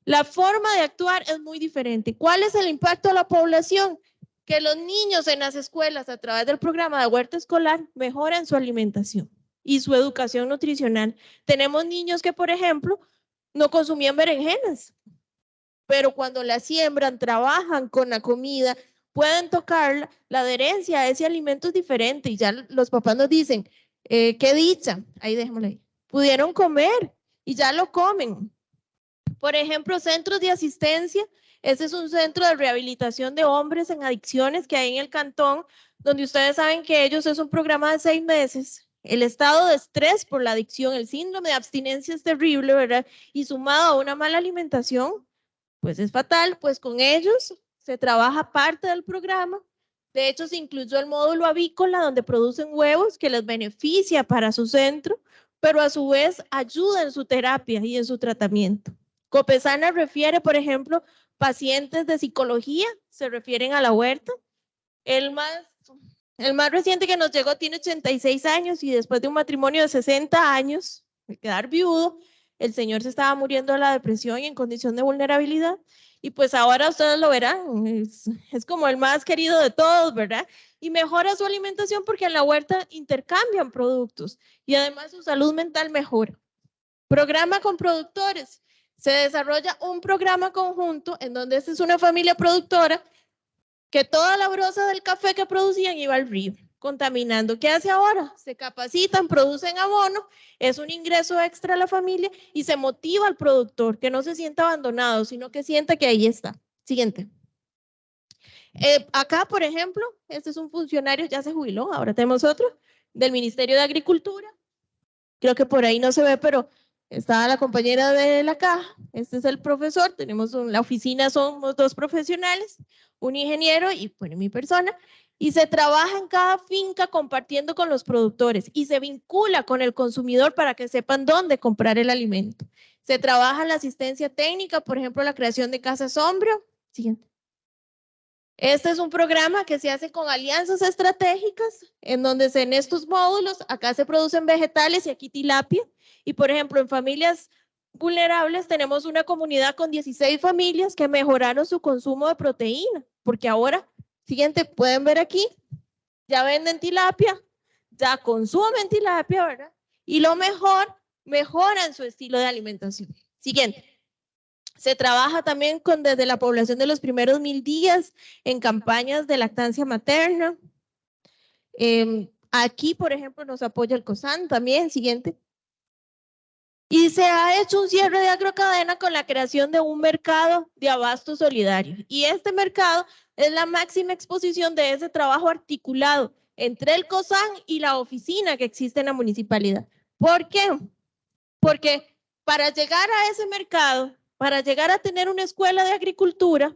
la forma de actuar es muy diferente. ¿Cuál es el impacto a la población? Que los niños en las escuelas, a través del programa de huerta escolar, mejoran su alimentación y su educación nutricional. Tenemos niños que, por ejemplo, no consumían berenjenas, pero cuando la siembran, trabajan con la comida, pueden tocar la adherencia a ese alimento es diferente y ya los papás nos dicen, qué dicha, ahí dejémoslo ahí, pudieron comer y ya lo comen. Por ejemplo, centros de asistencia, ese es un centro de rehabilitación de hombres en adicciones que hay en el cantón, donde ustedes saben que ellos es un programa de 6 meses. El estado de estrés por la adicción, el síndrome de abstinencia es terrible, ¿verdad? Y sumado a una mala alimentación, pues es fatal. Pues con ellos se trabaja parte del programa. De hecho, se incluyó el módulo avícola donde producen huevos que les beneficia para su centro, pero a su vez ayuda en su terapia y en su tratamiento. Copesana refiere, por ejemplo, pacientes de psicología, se refieren a la huerta. El más reciente que nos llegó tiene 86 años y después de un matrimonio de 60 años, de quedar viudo, el señor se estaba muriendo de la depresión y en condición de vulnerabilidad. Y pues ahora ustedes lo verán, es como el más querido de todos, ¿verdad? Y mejora su alimentación porque en la huerta intercambian productos y además su salud mental mejora. Programa con productores. Se desarrolla un programa conjunto en donde esta es una familia productora que toda la brosa del café que producían iba al río, contaminando. ¿Qué hace ahora? Se capacitan, producen abono, es un ingreso extra a la familia y se motiva al productor, que no se sienta abandonado, sino que sienta que ahí está. Siguiente. Acá, por ejemplo, este es un funcionario, ya se jubiló, ahora tenemos otro, del Ministerio de Agricultura. Creo que por ahí no se ve, pero está la compañera de la caja, este es el profesor, tenemos la oficina, somos 2 profesionales, un ingeniero y bueno, mi persona, y se trabaja en cada finca compartiendo con los productores y se vincula con el consumidor para que sepan dónde comprar el alimento. Se trabaja en la asistencia técnica, por ejemplo, la creación de casas sombra. Siguiente. Este es un programa que se hace con alianzas estratégicas, en donde en estos módulos, acá se producen vegetales y aquí tilapia. Y por ejemplo, en familias vulnerables tenemos una comunidad con 16 familias que mejoraron su consumo de proteína, porque ahora, siguiente, pueden ver aquí, ya venden tilapia, ya consumen tilapia, ¿verdad? Y lo mejor, mejoran su estilo de alimentación. Siguiente. Se trabaja también desde la población de los primeros 1000 días en campañas de lactancia materna. Aquí, por ejemplo, nos apoya el COSAN también. Siguiente. Y se ha hecho un cierre de agrocadena con la creación de un mercado de abasto solidario. Y este mercado es la máxima exposición de ese trabajo articulado entre el COSAN y la oficina que existe en la municipalidad. ¿Por qué? Porque para llegar a ese mercado, para llegar a tener una escuela de agricultura,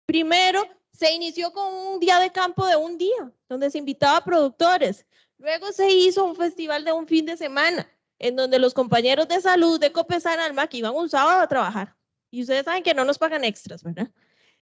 primero se inició con un día de campo de un día, donde se invitaba a productores. Luego se hizo un festival de un fin de semana, en donde los compañeros de salud de Copesana al MAC iban un sábado a trabajar. Y ustedes saben que no nos pagan extras, ¿verdad?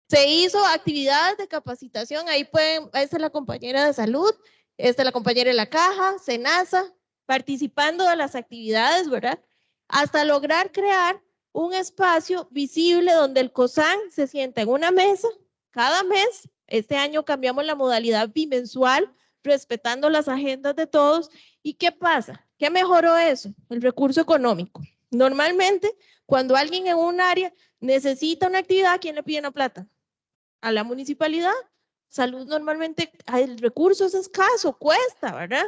Se hizo actividades de capacitación, ahí esta es la compañera de salud, esta es la compañera de la caja, SENASA, participando de las actividades, ¿verdad? Hasta lograr crear un espacio visible donde el COSAN se sienta en una mesa cada mes. Este año cambiamos la modalidad bimensual, respetando las agendas de todos. ¿Y qué pasa? ¿Qué mejoró eso? El recurso económico. Normalmente, cuando alguien en un área necesita una actividad, ¿a quién le piden la plata? A la municipalidad. Salud normalmente, el recurso es escaso, cuesta, ¿verdad?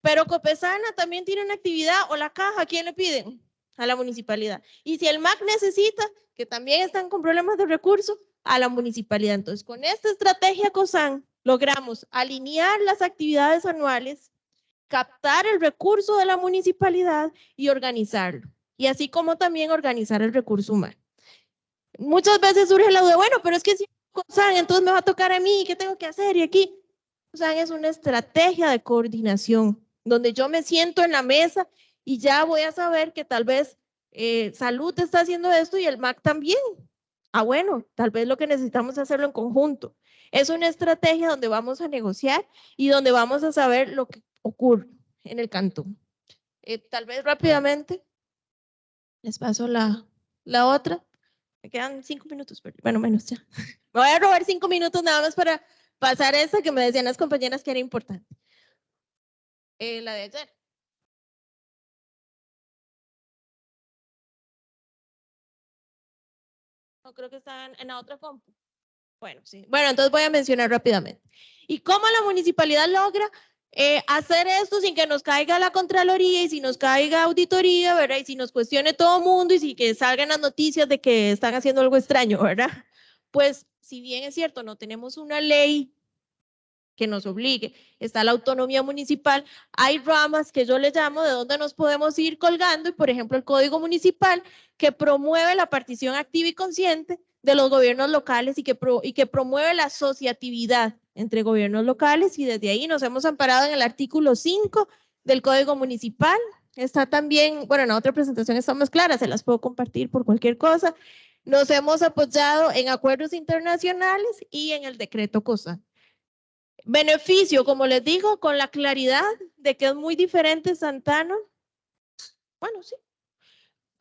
Pero Copesana también tiene una actividad, o la caja, ¿a quién le piden? A la municipalidad. Y si el MAC necesita, que también están con problemas de recursos, a la municipalidad. Entonces, con esta estrategia COSAN, logramos alinear las actividades anuales, captar el recurso de la municipalidad y organizarlo. Y así como también organizar el recurso humano. Muchas veces surge la duda, bueno, pero es que si COSAN, entonces me va a tocar a mí, ¿qué tengo que hacer? Y aquí, COSAN es una estrategia de coordinación, donde yo me siento en la mesa y ya voy a saber que tal vez Salud está haciendo esto y el MAC también. Ah, bueno, tal vez lo que necesitamos es hacerlo en conjunto. Es una estrategia donde vamos a negociar y donde vamos a saber lo que ocurre en el cantón. Tal vez rápidamente les paso la otra. Me quedan 5 minutos, pero bueno, menos ya. Me voy a robar 5 minutos nada más para pasar esa que me decían las compañeras que era importante. La de ayer. No, creo que está en la otra compu. Bueno, sí. Bueno, entonces voy a mencionar rápidamente. ¿Y cómo la municipalidad logra hacer esto sin que nos caiga la Contraloría y si nos caiga auditoría, ¿verdad? Y si nos cuestione todo el mundo y si que salgan las noticias de que están haciendo algo extraño, ¿verdad? Pues, si bien es cierto, no tenemos una ley que nos obligue, está la autonomía municipal, hay ramas que yo le llamo de donde nos podemos ir colgando y por ejemplo el Código Municipal que promueve la participación activa y consciente de los gobiernos locales y que promueve la asociatividad entre gobiernos locales, y desde ahí nos hemos amparado en el artículo 5 del Código Municipal. Está también, bueno, en la otra presentación está más clara, se las puedo compartir por cualquier cosa. Nos hemos apoyado en acuerdos internacionales y en el decreto COSAN. Beneficio, como les digo, con la claridad de que es muy diferente Santana. Bueno, sí.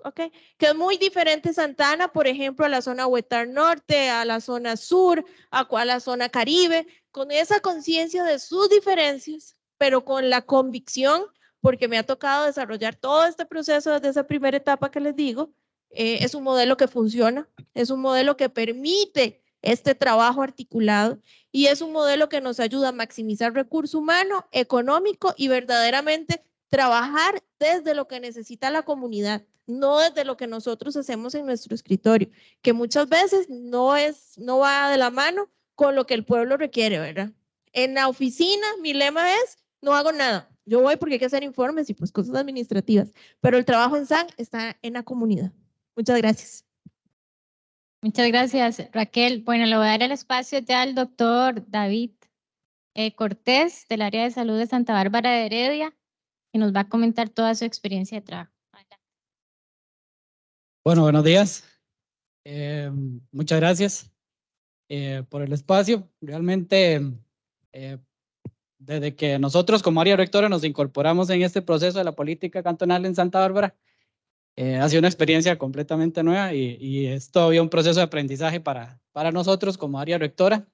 Ok, que es muy diferente Santana, por ejemplo, a la zona Huetar Norte, a la zona sur, a la zona Caribe, con esa conciencia de sus diferencias, pero con la convicción, porque me ha tocado desarrollar todo este proceso desde esa primera etapa que les digo. Es un modelo que funciona, es un modelo que permite este trabajo articulado y es un modelo que nos ayuda a maximizar recurso humano, económico y verdaderamente trabajar desde lo que necesita la comunidad, no desde lo que nosotros hacemos en nuestro escritorio, que muchas veces no va de la mano con lo que el pueblo requiere, ¿verdad? En la oficina, mi lema es, no hago nada. Yo voy porque hay que hacer informes y pues cosas administrativas, pero el trabajo en SAN está en la comunidad. Muchas gracias. Muchas gracias, Raquel. Bueno, le voy a dar el espacio ya al doctor David Cortés, del área de salud de Santa Bárbara de Heredia, que nos va a comentar toda su experiencia de trabajo. Bueno, buenos días. Muchas gracias por el espacio. Realmente, desde que nosotros como área rectora nos incorporamos en este proceso de la política cantonal en Santa Bárbara, ha sido una experiencia completamente nueva y es todavía un proceso de aprendizaje para nosotros como área rectora.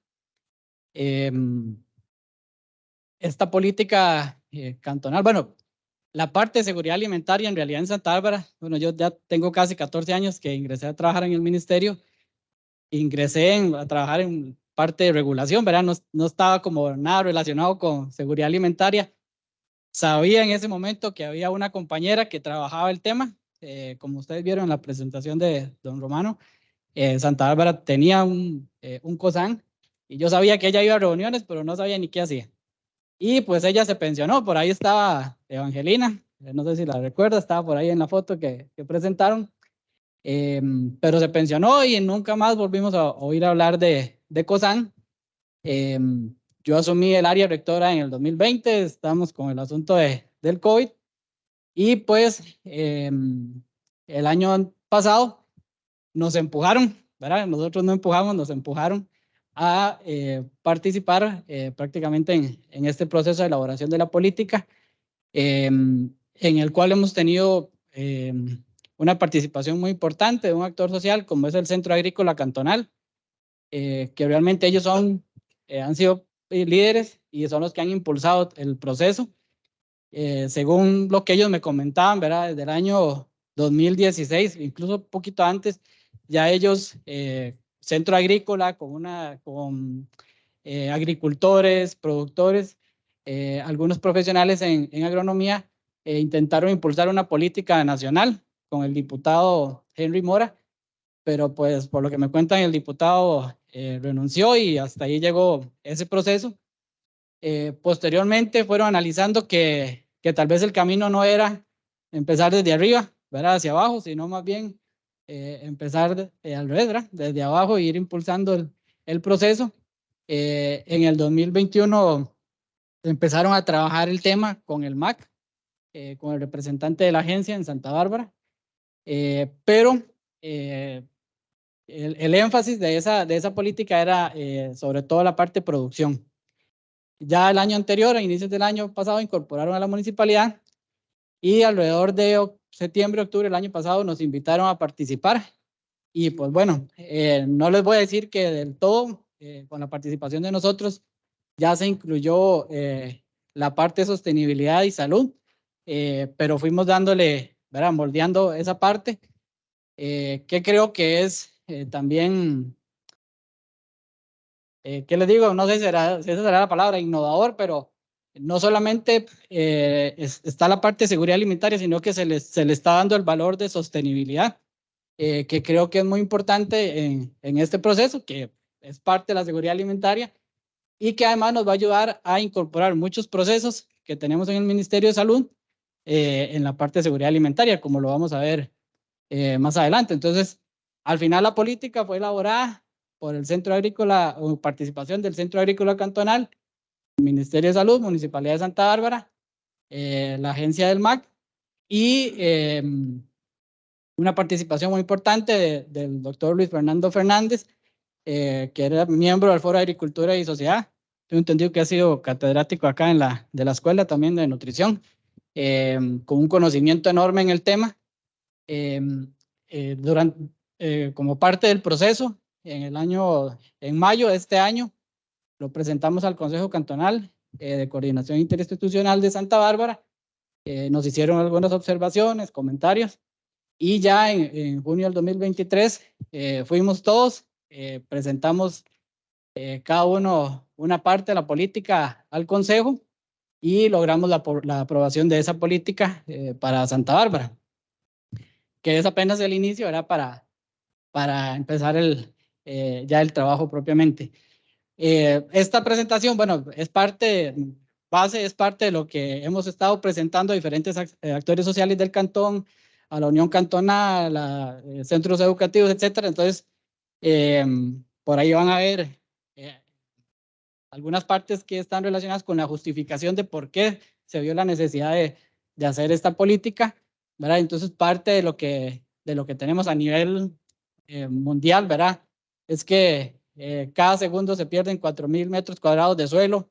Esta política cantonal, bueno, la parte de seguridad alimentaria en realidad en Santa Bárbara, bueno, yo ya tengo casi 14 años que ingresé a trabajar en el ministerio, a trabajar en parte de regulación, ¿verdad? No estaba como nada relacionado con seguridad alimentaria. Sabía en ese momento que había una compañera que trabajaba el tema, como ustedes vieron en la presentación de don Romano, Santa Bárbara tenía un COSAN y yo sabía que ella iba a reuniones, pero no sabía ni qué hacía. Y pues ella se pensionó, por ahí estaba Evangelina, no sé si la recuerda, estaba por ahí en la foto que presentaron, pero se pensionó y nunca más volvimos a oír hablar de COSAN. Yo asumí el área rectora en el 2020, estamos con el asunto del COVID y pues el año pasado nos empujaron, ¿verdad? Nosotros no empujamos, nos empujaron a participar prácticamente en este proceso de elaboración de la política, en el cual hemos tenido una participación muy importante de un actor social como es el Centro Agrícola Cantonal, que realmente ellos han sido líderes y son los que han impulsado el proceso. Según lo que ellos me comentaban, ¿verdad? Desde el año 2016, incluso un poquito antes, ya ellos, Centro Agrícola, con agricultores, productores, algunos profesionales en agronomía, intentaron impulsar una política nacional con el diputado Henry Mora, pero pues por lo que me cuentan el diputado renunció y hasta ahí llegó ese proceso. Posteriormente fueron analizando que tal vez el camino no era empezar desde arriba, ¿verdad? Hacia abajo, sino más bien empezar al revés, ¿verdad? Desde abajo e ir impulsando el proceso. En el 2021 empezaron a trabajar el tema con el MAC, con el representante de la agencia en Santa Bárbara, pero el énfasis de esa política era sobre todo la parte de producción. Ya el año anterior, a inicios del año pasado, incorporaron a la municipalidad y alrededor de septiembre, octubre del año pasado nos invitaron a participar. Y pues bueno, no les voy a decir que del todo, con la participación de nosotros, ya se incluyó la parte de sostenibilidad y salud, pero fuimos dándole, ¿verdad? Moldeando esa parte, que creo que es también... ¿qué les digo? No sé si esa será la palabra, innovador, pero no solamente está la parte de seguridad alimentaria, sino que se le está dando el valor de sostenibilidad, que creo que es muy importante en este proceso, que es parte de la seguridad alimentaria y que además nos va a ayudar a incorporar muchos procesos que tenemos en el Ministerio de Salud en la parte de seguridad alimentaria, como lo vamos a ver más adelante. Entonces, Al final la política fue elaborada por el Centro Agrícola, o participación del Centro Agrícola Cantonal, el Ministerio de Salud, Municipalidad de Santa Bárbara, la agencia del MAC y una participación muy importante del doctor Luis Fernando Fernández, que era miembro del Foro de Agricultura y Sociedad. Tengo entendido que ha sido catedrático acá de la escuela también de nutrición, con un conocimiento enorme en el tema. Como parte del proceso, en mayo de este año, lo presentamos al Consejo Cantonal de Coordinación Interinstitucional de Santa Bárbara. Nos hicieron algunas observaciones, comentarios, y ya en junio del 2023 fuimos todos, presentamos cada uno una parte de la política al Consejo y logramos la aprobación de esa política para Santa Bárbara, que es apenas el inicio, era para empezar ya el trabajo propiamente. Esta presentación, bueno, es parte de lo que hemos estado presentando a diferentes actores sociales del cantón, a la Unión Cantonal, a centros educativos, etcétera. Entonces, por ahí van a ver algunas partes que están relacionadas con la justificación de por qué se vio la necesidad de hacer esta política, ¿verdad? Entonces, parte de lo que tenemos a nivel mundial, ¿verdad? Es que cada segundo se pierden 4.000 metros cuadrados de suelo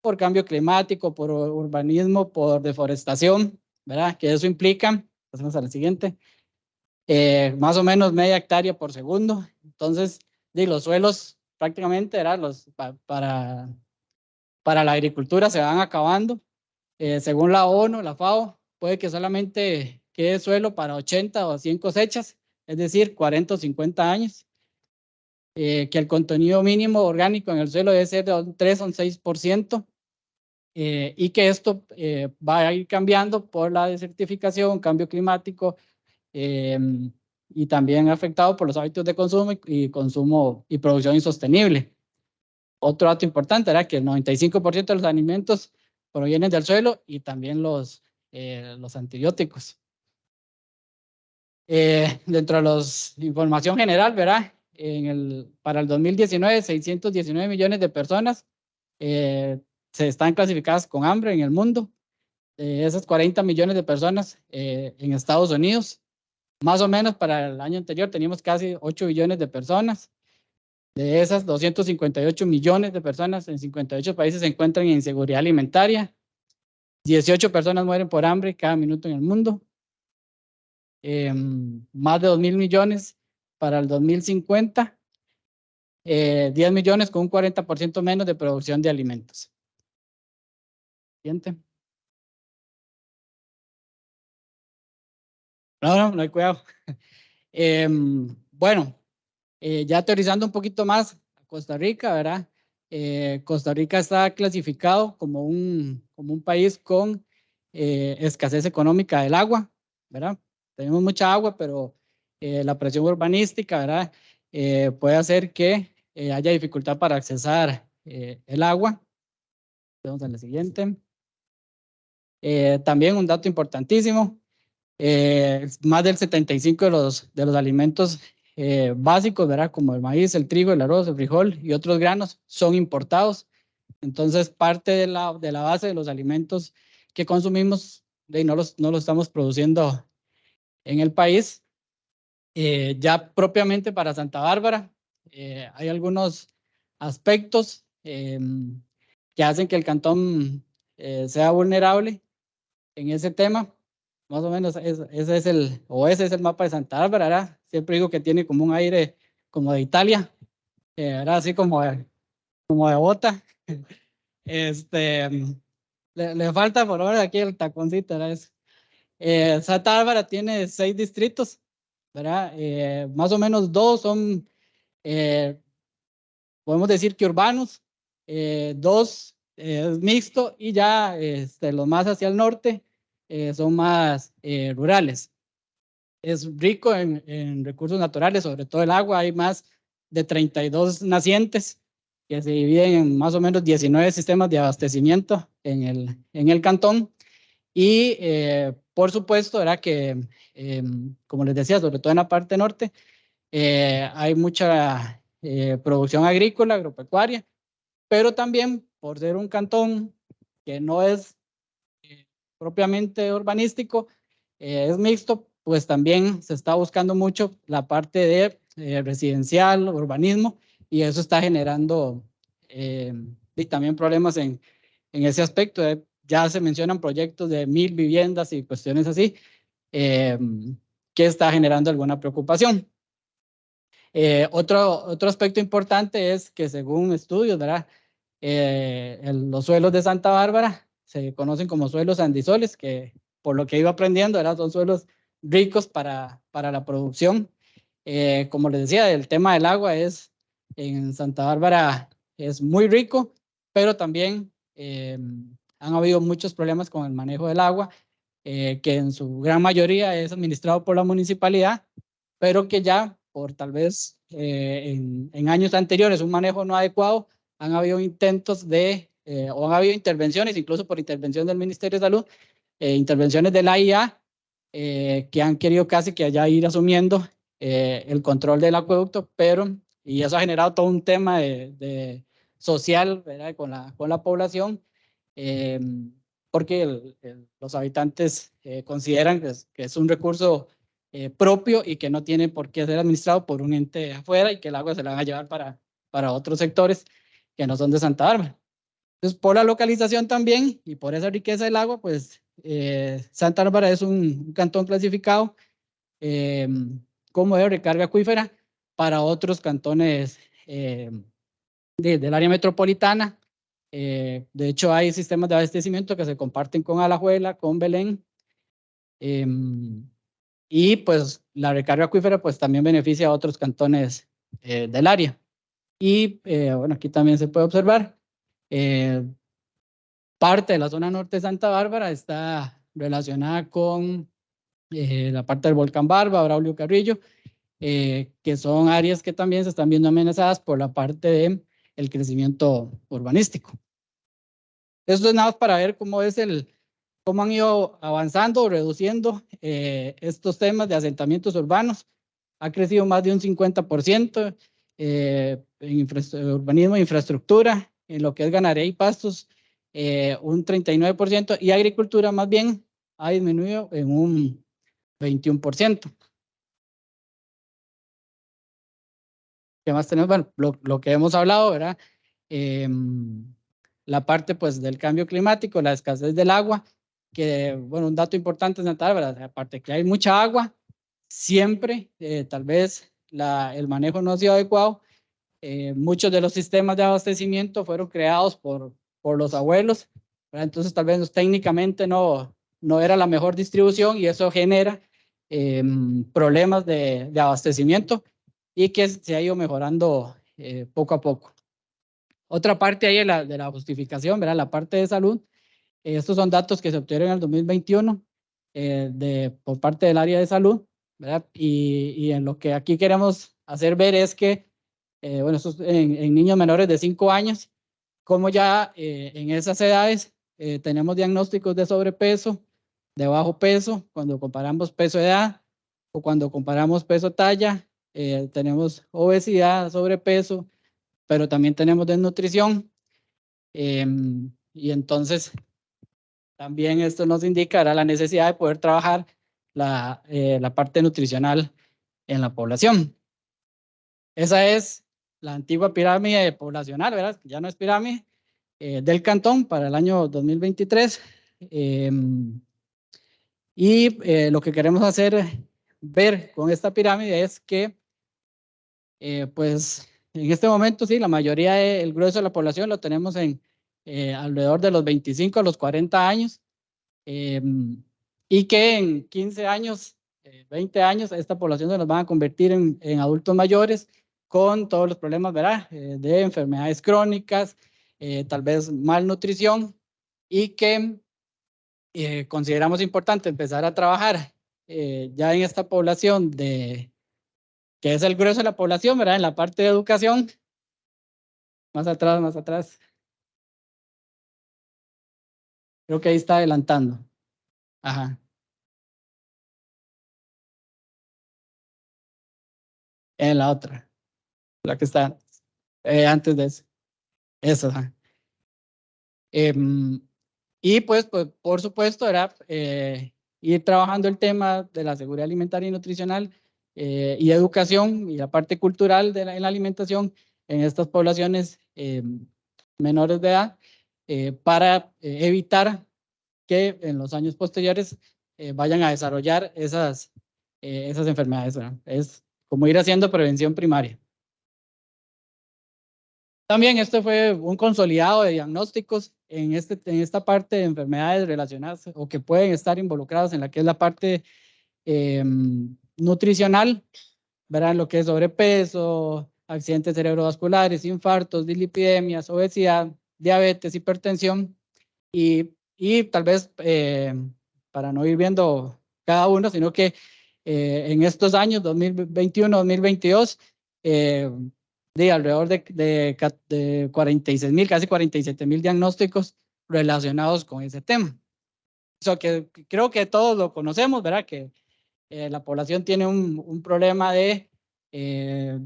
por cambio climático, por urbanismo, por deforestación, ¿verdad? Que eso implica, pasemos a la siguiente, más o menos media hectárea por segundo. Entonces, los suelos prácticamente, ¿verdad? Para la agricultura se van acabando. Según la ONU, la FAO, puede que solamente quede suelo para 80 o 100 cosechas, es decir, 40 o 50 años. Que el contenido mínimo orgánico en el suelo debe ser de un 3 o un 6%, y que esto va a ir cambiando por la desertificación, cambio climático, y también afectado por los hábitos de consumo y producción insostenible. Otro dato importante era que el 95% de los alimentos provienen del suelo y también los antibióticos. Dentro de los información general, ¿verdad? Para el 2019, 619 millones de personas se están clasificadas con hambre en el mundo. Esas 40 millones de personas en Estados Unidos. Más o menos para el año anterior teníamos casi 8 billones de personas. De esas, 258 millones de personas en 58 países se encuentran en inseguridad alimentaria. 18 personas mueren por hambre cada minuto en el mundo. Más de 2.000 millones para el 2050. 10 millones con un 40% menos de producción de alimentos. Siguiente. No hay cuidado. Bueno, ya aterrizando un poquito más a Costa Rica, ¿verdad? Costa Rica está clasificado como un país con escasez económica del agua, ¿verdad? Tenemos mucha agua, pero la presión urbanística, ¿verdad? Puede hacer que haya dificultad para accesar el agua. Vamos a la siguiente. También un dato importantísimo, más del 75% de los alimentos básicos, ¿verdad? Como el maíz, el trigo, el arroz, el frijol y otros granos son importados. Entonces, parte de la base de los alimentos que consumimos no los estamos produciendo en el país. Ya propiamente para Santa Bárbara, hay algunos aspectos que hacen que el cantón sea vulnerable en ese tema. Más o menos ese es el mapa de Santa Bárbara, ¿verdad? Siempre digo que tiene como un aire como de Italia, ¿verdad? Así como de bota. Le falta por ahora aquí el taconcito, ¿verdad? Santa Bárbara tiene 6 distritos, ¿verdad? Más o menos 2 son, podemos decir que urbanos, 2 es mixto, y ya los más hacia el norte son más rurales. Es rico en recursos naturales, sobre todo el agua. Hay más de 32 nacientes que se dividen en más o menos 19 sistemas de abastecimiento en el cantón. Y por supuesto, era que, como les decía, sobre todo en la parte norte, hay mucha producción agrícola, agropecuaria, pero también por ser un cantón que no es propiamente urbanístico, es mixto, pues también se está buscando mucho la parte de residencial, urbanismo, y eso está generando y también problemas en ese aspecto. Ya se mencionan proyectos de 1000 viviendas y cuestiones así, que está generando alguna preocupación. Otro aspecto importante es que según estudios, ¿verdad? Los suelos de Santa Bárbara se conocen como suelos sandisoles, que por lo que iba aprendiendo, ¿verdad? Son suelos ricos para la producción. Como les decía, el tema del agua en Santa Bárbara es muy rico, pero también han habido muchos problemas con el manejo del agua, que en su gran mayoría es administrado por la municipalidad, pero que ya por tal vez en años anteriores un manejo no adecuado, han habido intentos o han habido intervenciones, incluso por intervención del Ministerio de Salud, intervenciones de la IA, que han querido casi que allá ir asumiendo el control del acueducto, y eso ha generado todo un tema social, ¿verdad? Con la población, porque los habitantes consideran que es un recurso propio y que no tiene por qué ser administrado por un ente afuera, y que el agua se la van a llevar para otros sectores que no son de Santa Bárbara. Entonces, por la localización también y por esa riqueza del agua, pues Santa Bárbara es un cantón clasificado como de recarga acuífera para otros cantones del área metropolitana. De hecho, hay sistemas de abastecimiento que se comparten con Alajuela, con Belén, y pues la recarga acuífera pues también beneficia a otros cantones del área. Y bueno, aquí también se puede observar, parte de la zona norte de Santa Bárbara está relacionada con la parte del volcán Barba, Braulio Carrillo, que son áreas que también se están viendo amenazadas por la parte del crecimiento urbanístico. Esto es nada más para ver cómo han ido avanzando o reduciendo estos temas de asentamientos urbanos. Ha crecido más de un 50% en urbanismo e infraestructura, en lo que es ganadería y pastos, un 39%, y agricultura más bien ha disminuido en un 21%. ¿Qué más tenemos? Bueno, lo que hemos hablado, ¿verdad? La parte pues del cambio climático, la escasez del agua, que bueno, un dato importante en Santa Bárbara, aparte que hay mucha agua, siempre tal vez el manejo no ha sido adecuado. Muchos de los sistemas de abastecimiento fueron creados por los abuelos, ¿verdad? Entonces tal vez técnicamente no era la mejor distribución, y eso genera problemas de abastecimiento, y que se ha ido mejorando poco a poco. Otra parte ahí de la justificación, ¿verdad? La parte de salud. Estos son datos que se obtuvieron en el 2021 por parte del área de salud, ¿verdad? Y en lo que aquí queremos hacer ver es que, bueno, en niños menores de 5 años, como ya en esas edades tenemos diagnósticos de sobrepeso, de bajo peso, cuando comparamos peso-edad o cuando comparamos peso-talla, tenemos obesidad, sobrepeso, pero también tenemos desnutrición. Y entonces también esto nos indicará la necesidad de poder trabajar la parte nutricional en la población. Esa es la antigua pirámide poblacional, ¿verdad? Ya no es pirámide, del cantón para el año 2023. Y lo que queremos ver con esta pirámide es que, pues, en este momento sí, la mayoría el grueso de la población lo tenemos alrededor de los 25 a los 40 años, y que en 15 años, 20 años, esta población se nos va a convertir en adultos mayores con todos los problemas, ¿verdad? De enfermedades crónicas, tal vez malnutrición, y que consideramos importante empezar a trabajar ya en esta población que es el grueso de la población, ¿verdad? En la parte de educación. Más atrás. Creo que ahí está adelantando. Ajá. en la otra, la que está antes de eso. Esa. Y pues, por supuesto, era ir trabajando el tema de la seguridad alimentaria y nutricional y educación y la parte cultural de en la alimentación en estas poblaciones menores de edad para evitar que en los años posteriores vayan a desarrollar esas enfermedades, ¿verdad? Es como ir haciendo prevención primaria. También esto fue un consolidado de diagnósticos en esta parte de enfermedades relacionadas o que pueden estar involucradas en la que es la parte nutricional, verán lo que es sobrepeso, accidentes cerebrovasculares, infartos, dislipidemias, obesidad, diabetes, hipertensión y tal vez para no ir viendo cada uno, sino que en estos años 2021-2022 de alrededor de 46,000, casi 47,000 diagnósticos relacionados con ese tema. So que creo que todos lo conocemos, ¿verdad? Que la población tiene un problema de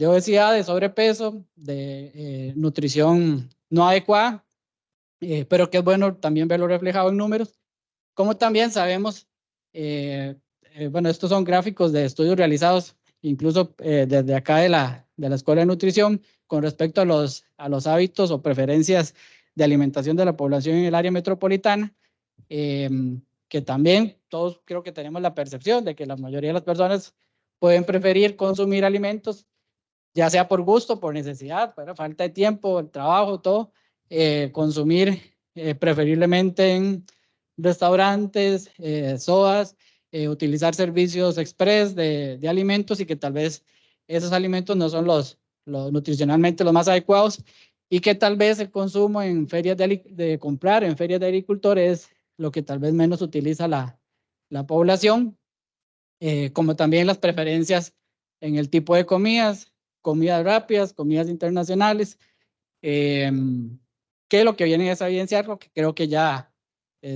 obesidad, de sobrepeso, de nutrición no adecuada, pero que es bueno también verlo reflejado en números. Como también sabemos, bueno, estos son gráficos de estudios realizados incluso desde acá de la Escuela de Nutrición con respecto a los hábitos o preferencias de alimentación de la población en el área metropolitana, que también todos creo que tenemos la percepción de que la mayoría de las personas pueden preferir consumir alimentos, ya sea por gusto, por necesidad, por falta de tiempo, el trabajo, todo, consumir preferiblemente en restaurantes, SOAS, utilizar servicios express de alimentos y que tal vez esos alimentos no son los nutricionalmente los más adecuados y que tal vez el consumo en ferias de comprar en ferias de agricultores es lo que tal vez menos utiliza la población, como también las preferencias en el tipo de comidas rápidas, comidas internacionales, que lo que viene es a evidenciar lo que creo que ya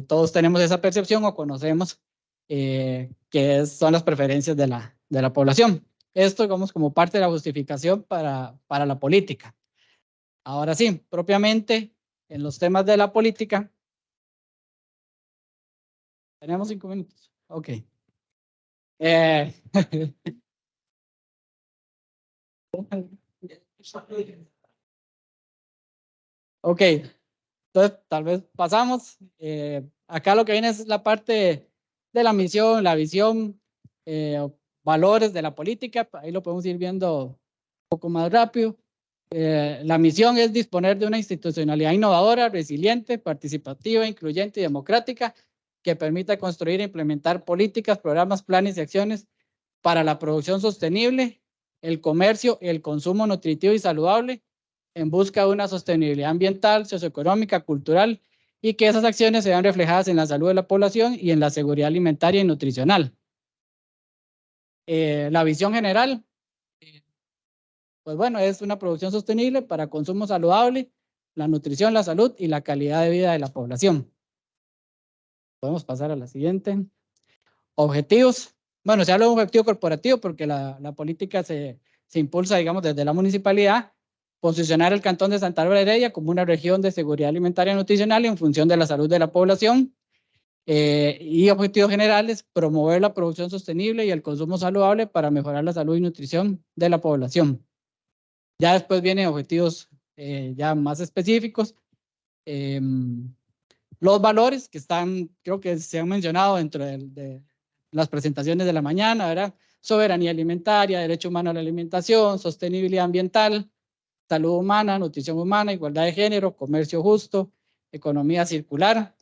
todos tenemos esa percepción o conocemos, que son las preferencias de la población. Esto, digamos, como parte de la justificación para la política. Ahora sí, propiamente en los temas de la política. Tenemos 5 minutos. Ok. Ok, entonces tal vez pasamos. Acá lo que viene es la parte de la misión, la visión, valores de la política. Ahí lo podemos ir viendo un poco más rápido. La misión es disponer de una institucionalidad innovadora, resiliente, participativa, incluyente y democrática que permita construir e implementar políticas, programas, planes y acciones para la producción sostenible, el comercio, el consumo nutritivo y saludable en busca de una sostenibilidad ambiental, socioeconómica, cultural y que esas acciones se vean reflejadas en la salud de la población y en la seguridad alimentaria y nutricional. La visión general, pues bueno, es una producción sostenible para consumo saludable, la nutrición, la salud y la calidad de vida de la población. Podemos pasar a la siguiente. Objetivos. Bueno, se habla de un objetivo corporativo porque la política se impulsa, digamos, desde la municipalidad, posicionar el Cantón de Santa Bárbara de Heredia como una región de seguridad alimentaria y nutricional en función de la salud de la población. Y objetivos generales, promover la producción sostenible y el consumo saludable para mejorar la salud y nutrición de la población. Ya después vienen objetivos ya más específicos. Los valores que están, creo que se han mencionado dentro de las presentaciones de la mañana, ¿verdad? Soberanía alimentaria, derecho humano a la alimentación, sostenibilidad ambiental, salud humana, nutrición humana, igualdad de género, comercio justo, economía circular,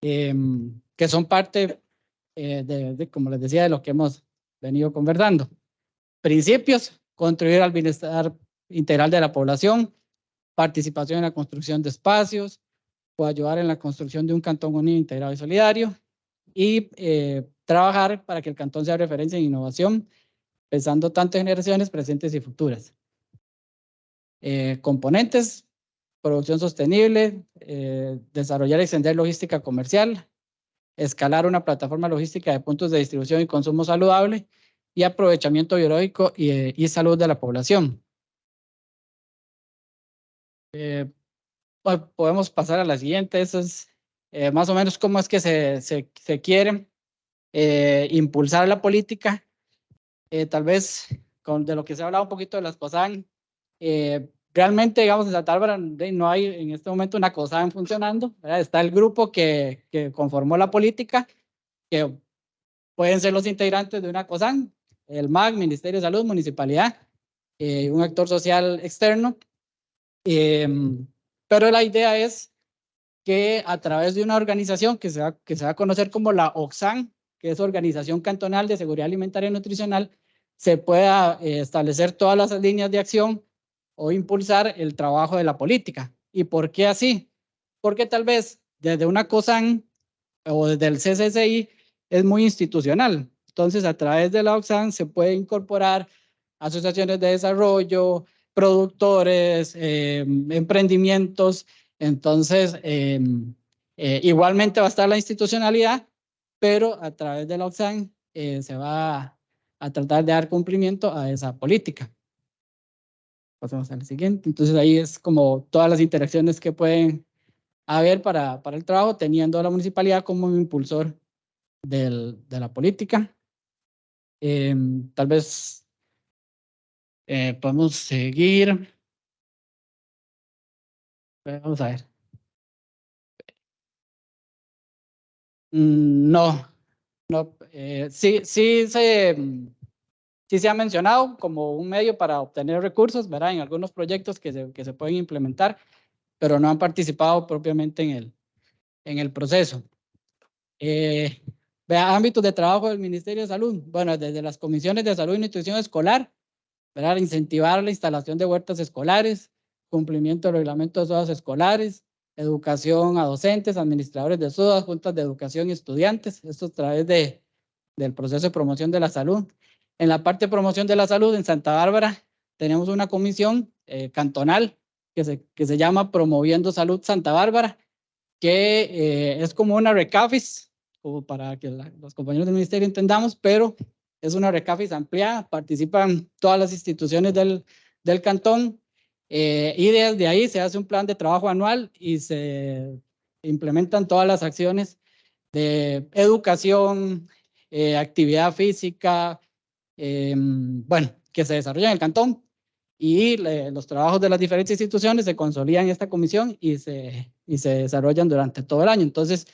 que son parte, como les decía, de lo que hemos venido conversando. Principios, contribuir al bienestar integral de la población, participación en la construcción de espacios, o ayudar en la construcción de un cantón unido, integrado y solidario, y trabajar para que el cantón sea referencia en innovación, pensando tanto en generaciones presentes y futuras. Componentes, producción sostenible, desarrollar y extender logística comercial, escalar una plataforma logística de puntos de distribución y consumo saludable, y aprovechamiento biológico y salud de la población. Podemos pasar a la siguiente. Eso es más o menos cómo es que se quiere impulsar la política. Tal vez de lo que se ha hablado un poquito de las COSAN, realmente, digamos, en Santa Bárbara no hay en este momento una COSAN funcionando, ¿verdad? Está el grupo que conformó la política, que pueden ser los integrantes de una COSAN, el MAC, Ministerio de Salud, Municipalidad, un actor social externo. Pero la idea es que a través de una organización que se va a conocer como la OCSAN, que es Organización Cantonal de Seguridad Alimentaria y Nutricional, se pueda establecer todas las líneas de acción o impulsar el trabajo de la política. ¿Y por qué así? Porque tal vez desde una COSAN o desde el CCCI es muy institucional. Entonces, a través de la OCSAN se puede incorporar asociaciones de desarrollo, productores, emprendimientos. Entonces, igualmente va a estar la institucionalidad, pero a través de la OCSAN se va a tratar de dar cumplimiento a esa política. Pasamos al siguiente. Entonces, ahí es como todas las interacciones que pueden haber para el trabajo, teniendo a la municipalidad como un impulsor de la política. Tal vez podemos seguir. Vamos a ver. No, sí se ha mencionado como un medio para obtener recursos, ¿verdad? En algunos proyectos que se pueden implementar, pero no han participado propiamente en el proceso. Vea, ámbitos de trabajo del Ministerio de Salud. Bueno, desde las comisiones de salud y nutrición escolar, ¿verdad? Incentivar la instalación de huertas escolares, cumplimiento del reglamento de SOAS escolares, educación a docentes, administradores de SOAS, juntas de educación y estudiantes. Esto a través del proceso de promoción de la salud. En la parte de promoción de la salud en Santa Bárbara tenemos una comisión cantonal que se llama Promoviendo Salud Santa Bárbara, que es como una RECAFIS, como para que los compañeros del ministerio entendamos, pero es una RECAFIS ampliada, participan todas las instituciones del cantón, y desde ahí se hace un plan de trabajo anual y se implementan todas las acciones de educación, actividad física, bueno, que se desarrollan en el cantón, y los trabajos de las diferentes instituciones se consolidan en esta comisión y se desarrollan durante todo el año. Entonces,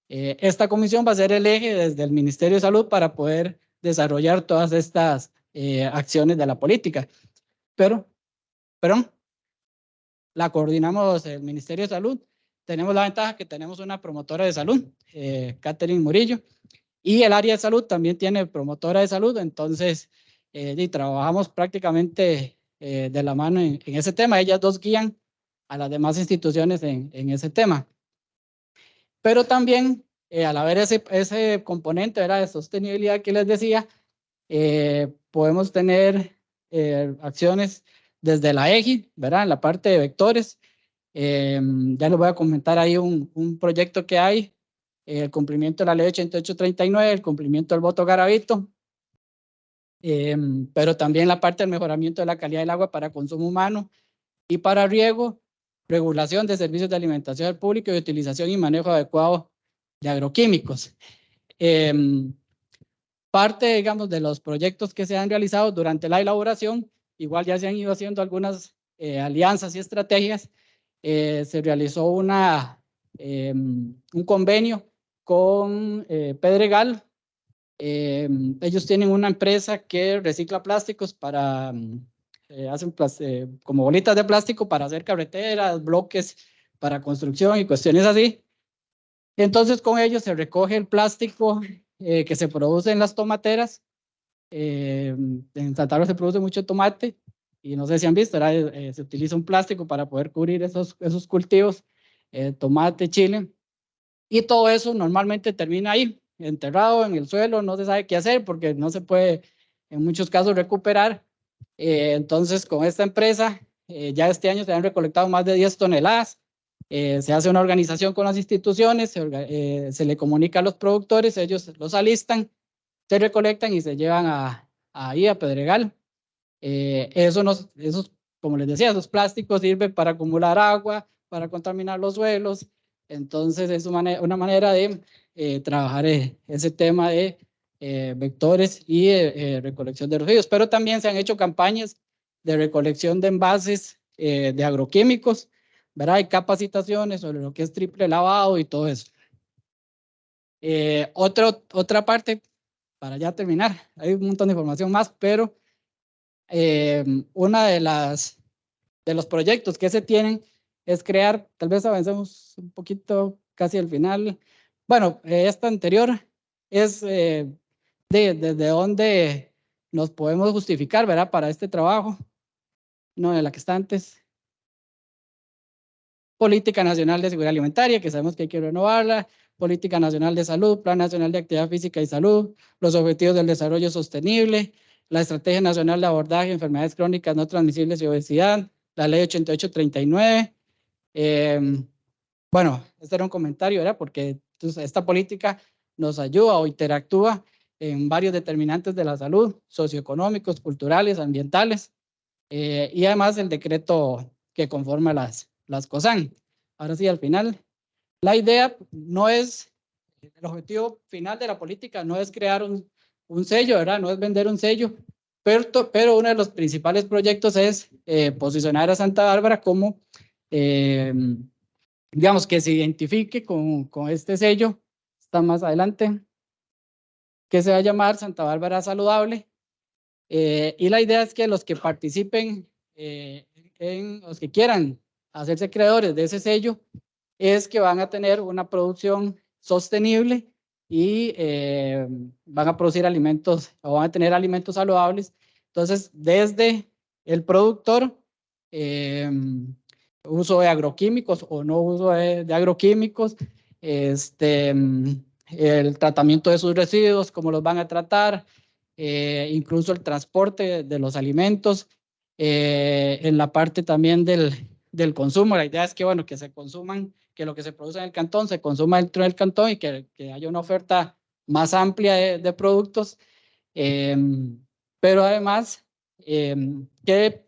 esta comisión va a ser el eje desde el Ministerio de Salud para poder desarrollar todas estas acciones de la política. Pero la coordinamos el Ministerio de Salud. Tenemos la ventaja que tenemos una promotora de salud, Catherine Murillo, y el área de salud también tiene promotora de salud. Entonces, y trabajamos prácticamente de la mano en ese tema. Ellas dos guían a las demás instituciones en ese tema. Pero también, al haber ese componente, ¿verdad?, de sostenibilidad que les decía, podemos tener acciones desde la EGI, ¿verdad?, en la parte de vectores. Ya les voy a comentar ahí un proyecto que hay, el cumplimiento de la ley 8839, el cumplimiento del voto Garavito, pero también la parte del mejoramiento de la calidad del agua para consumo humano y para riego, regulación de servicios de alimentación al público y utilización y manejo adecuado de agroquímicos. Parte, digamos, de los proyectos que se han realizado durante la elaboración, igual ya se han ido haciendo algunas alianzas y estrategias. Se realizó un convenio con Pedregal. Ellos tienen una empresa que recicla plásticos para, hacen como bolitas de plástico para hacer carreteras, bloques para construcción y cuestiones así. Entonces con ellos se recoge el plástico que se produce en las tomateras. En Santa Bárbara se produce mucho tomate y no sé si han visto, se utiliza un plástico para poder cubrir esos cultivos, tomate, chile, y todo eso normalmente termina ahí, enterrado en el suelo, no se sabe qué hacer porque no se puede en muchos casos recuperar. Entonces con esta empresa ya este año se han recolectado más de 10 toneladas. Se hace una organización con las instituciones, se le comunica a los productores, ellos los alistan, se recolectan y se llevan ahí a Pedregal. Esos, como les decía, esos plásticos sirven para acumular agua, para contaminar los suelos. Entonces es una manera de trabajar ese tema de vectores y recolección de residuos. Pero también se han hecho campañas de recolección de envases de agroquímicos, ¿verdad? Hay capacitaciones sobre lo que es triple lavado y todo eso. Otra parte, para ya terminar, hay un montón de información más, pero una de los proyectos que se tienen es crear, tal vez avancemos un poquito casi al final. Bueno, esta anterior es desde dónde nos podemos justificar, ¿verdad? Para este trabajo, no de la que está antes. Política Nacional de Seguridad Alimentaria, que sabemos que hay que renovarla. Política Nacional de Salud, Plan Nacional de Actividad Física y Salud, los Objetivos del Desarrollo Sostenible, la Estrategia Nacional de Abordaje de Enfermedades Crónicas No Transmisibles y Obesidad, la Ley 8839. Bueno, este era un comentario, ¿verdad? Porque entonces, esta política nos ayuda o interactúa en varios determinantes de la salud, socioeconómicos, culturales, ambientales, y además el decreto que conforma las COSAN. Ahora sí, al final, la idea no es, el objetivo final de la política no es crear un sello, ¿verdad? No es vender un sello, pero uno de los principales proyectos es posicionar a Santa Bárbara como, digamos, que se identifique con este sello. Está más adelante, que se va a llamar Santa Bárbara Saludable. Y la idea es que los que participen, los que quieran hacerse creadores de ese sello, es que van a tener una producción sostenible y van a producir alimentos o van a tener alimentos saludables. Entonces, desde el productor, uso de agroquímicos o no uso de agroquímicos, el tratamiento de sus residuos, cómo los van a tratar, incluso el transporte de los alimentos, en la parte también del consumo. La idea es que, bueno, que se consuman, que lo que se produce en el cantón se consuma dentro del cantón y que haya una oferta más amplia de productos, pero además que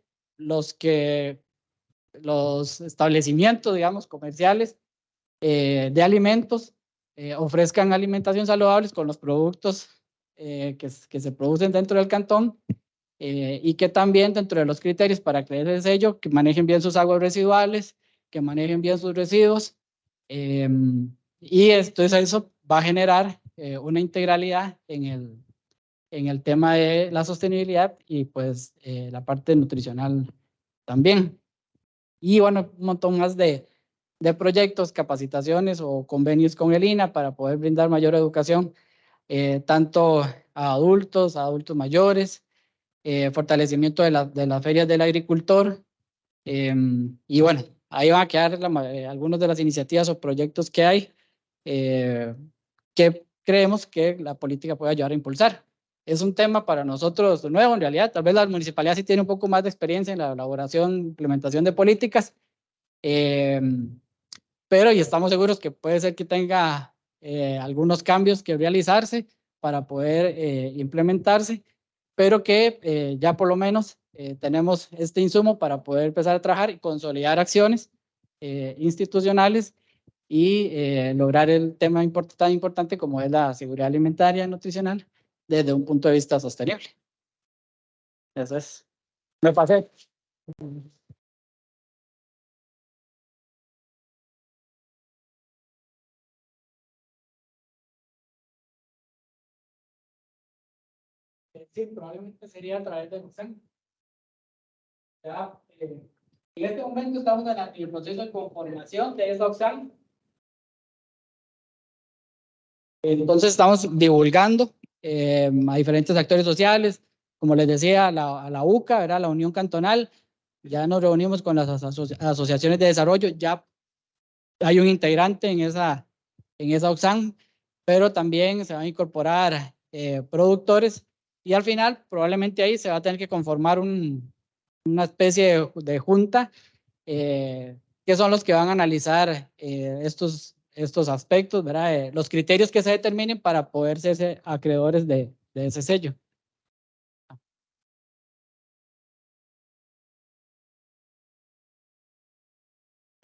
los establecimientos, digamos, comerciales de alimentos ofrezcan alimentación saludable con los productos que se producen dentro del cantón, y que también dentro de los criterios para crear ese sello, que manejen bien sus aguas residuales, que manejen bien sus residuos, y entonces eso va a generar una integralidad en el tema de la sostenibilidad y pues la parte nutricional también. Y bueno, un montón más de proyectos, capacitaciones o convenios con el INAH para poder brindar mayor educación, tanto a adultos mayores, fortalecimiento de las ferias del agricultor, y bueno, ahí van a quedar algunas de las iniciativas o proyectos que hay, que creemos que la política puede ayudar a impulsar. Es un tema para nosotros nuevo, en realidad. Tal vez la municipalidad sí tiene un poco más de experiencia en la elaboración, implementación de políticas, pero y estamos seguros que puede ser que tenga algunos cambios que realizarse para poder implementarse, pero que ya por lo menos tenemos este insumo para poder empezar a trabajar y consolidar acciones institucionales y lograr el tema tan importante como es la seguridad alimentaria y nutricional desde un punto de vista sostenible. Eso es. Me pasé. Sí, probablemente sería a través de Luxem. En este momento estamos en el proceso de conformación de esa OXAN. Entonces estamos divulgando a diferentes actores sociales, como les decía, a la UCA, ¿verdad? La Unión Cantonal. Ya nos reunimos con las asociaciones de desarrollo, ya hay un integrante en esa OXAN, pero también se van a incorporar productores y al final probablemente ahí se va a tener que conformar una especie de junta, que son los que van a analizar estos aspectos, ¿verdad? Los criterios que se determinen para poder ser acreedores de ese sello.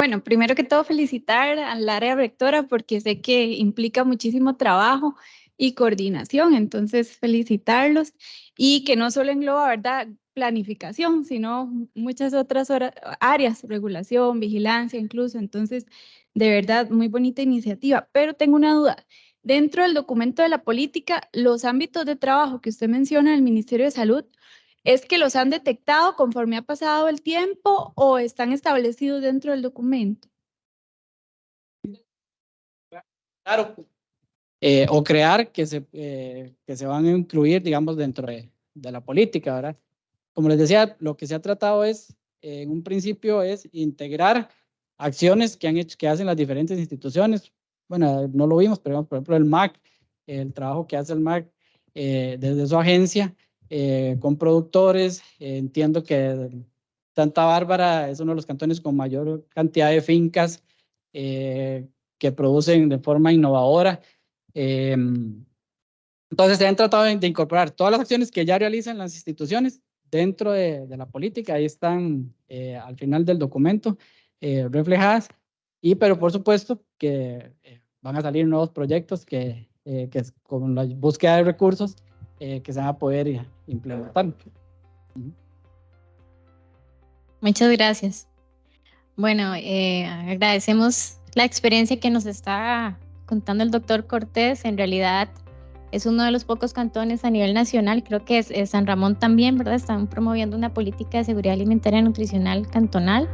Bueno, primero que todo felicitar al área rectora porque sé que implica muchísimo trabajo y coordinación, entonces felicitarlos y que no solo engloba, ¿verdad?, planificación, sino muchas otras áreas, regulación, vigilancia incluso, entonces de verdad muy bonita iniciativa, pero tengo una duda. Dentro del documento de la política, los ámbitos de trabajo que usted menciona del Ministerio de Salud, ¿es que los han detectado conforme ha pasado el tiempo o están establecidos dentro del documento? Claro, o crear que se van a incluir, digamos, dentro de la política, ¿verdad? Como les decía, lo que se ha tratado es, en un principio, es integrar acciones que hacen las diferentes instituciones. Bueno, no lo vimos, pero por ejemplo el MAC, el trabajo que hace el MAC desde su agencia, con productores. Entiendo que Santa Bárbara es uno de los cantones con mayor cantidad de fincas que producen de forma innovadora. Entonces se han tratado de incorporar todas las acciones que ya realizan las instituciones dentro de la política. Ahí están al final del documento reflejadas. Pero por supuesto que van a salir nuevos proyectos que con la búsqueda de recursos que se van a poder implementar. Muchas gracias. Bueno, agradecemos la experiencia que nos está contando el doctor Cortés. En realidad es uno de los pocos cantones a nivel nacional, creo que es San Ramón también, ¿verdad? Están promoviendo una política de seguridad alimentaria y nutricional cantonal.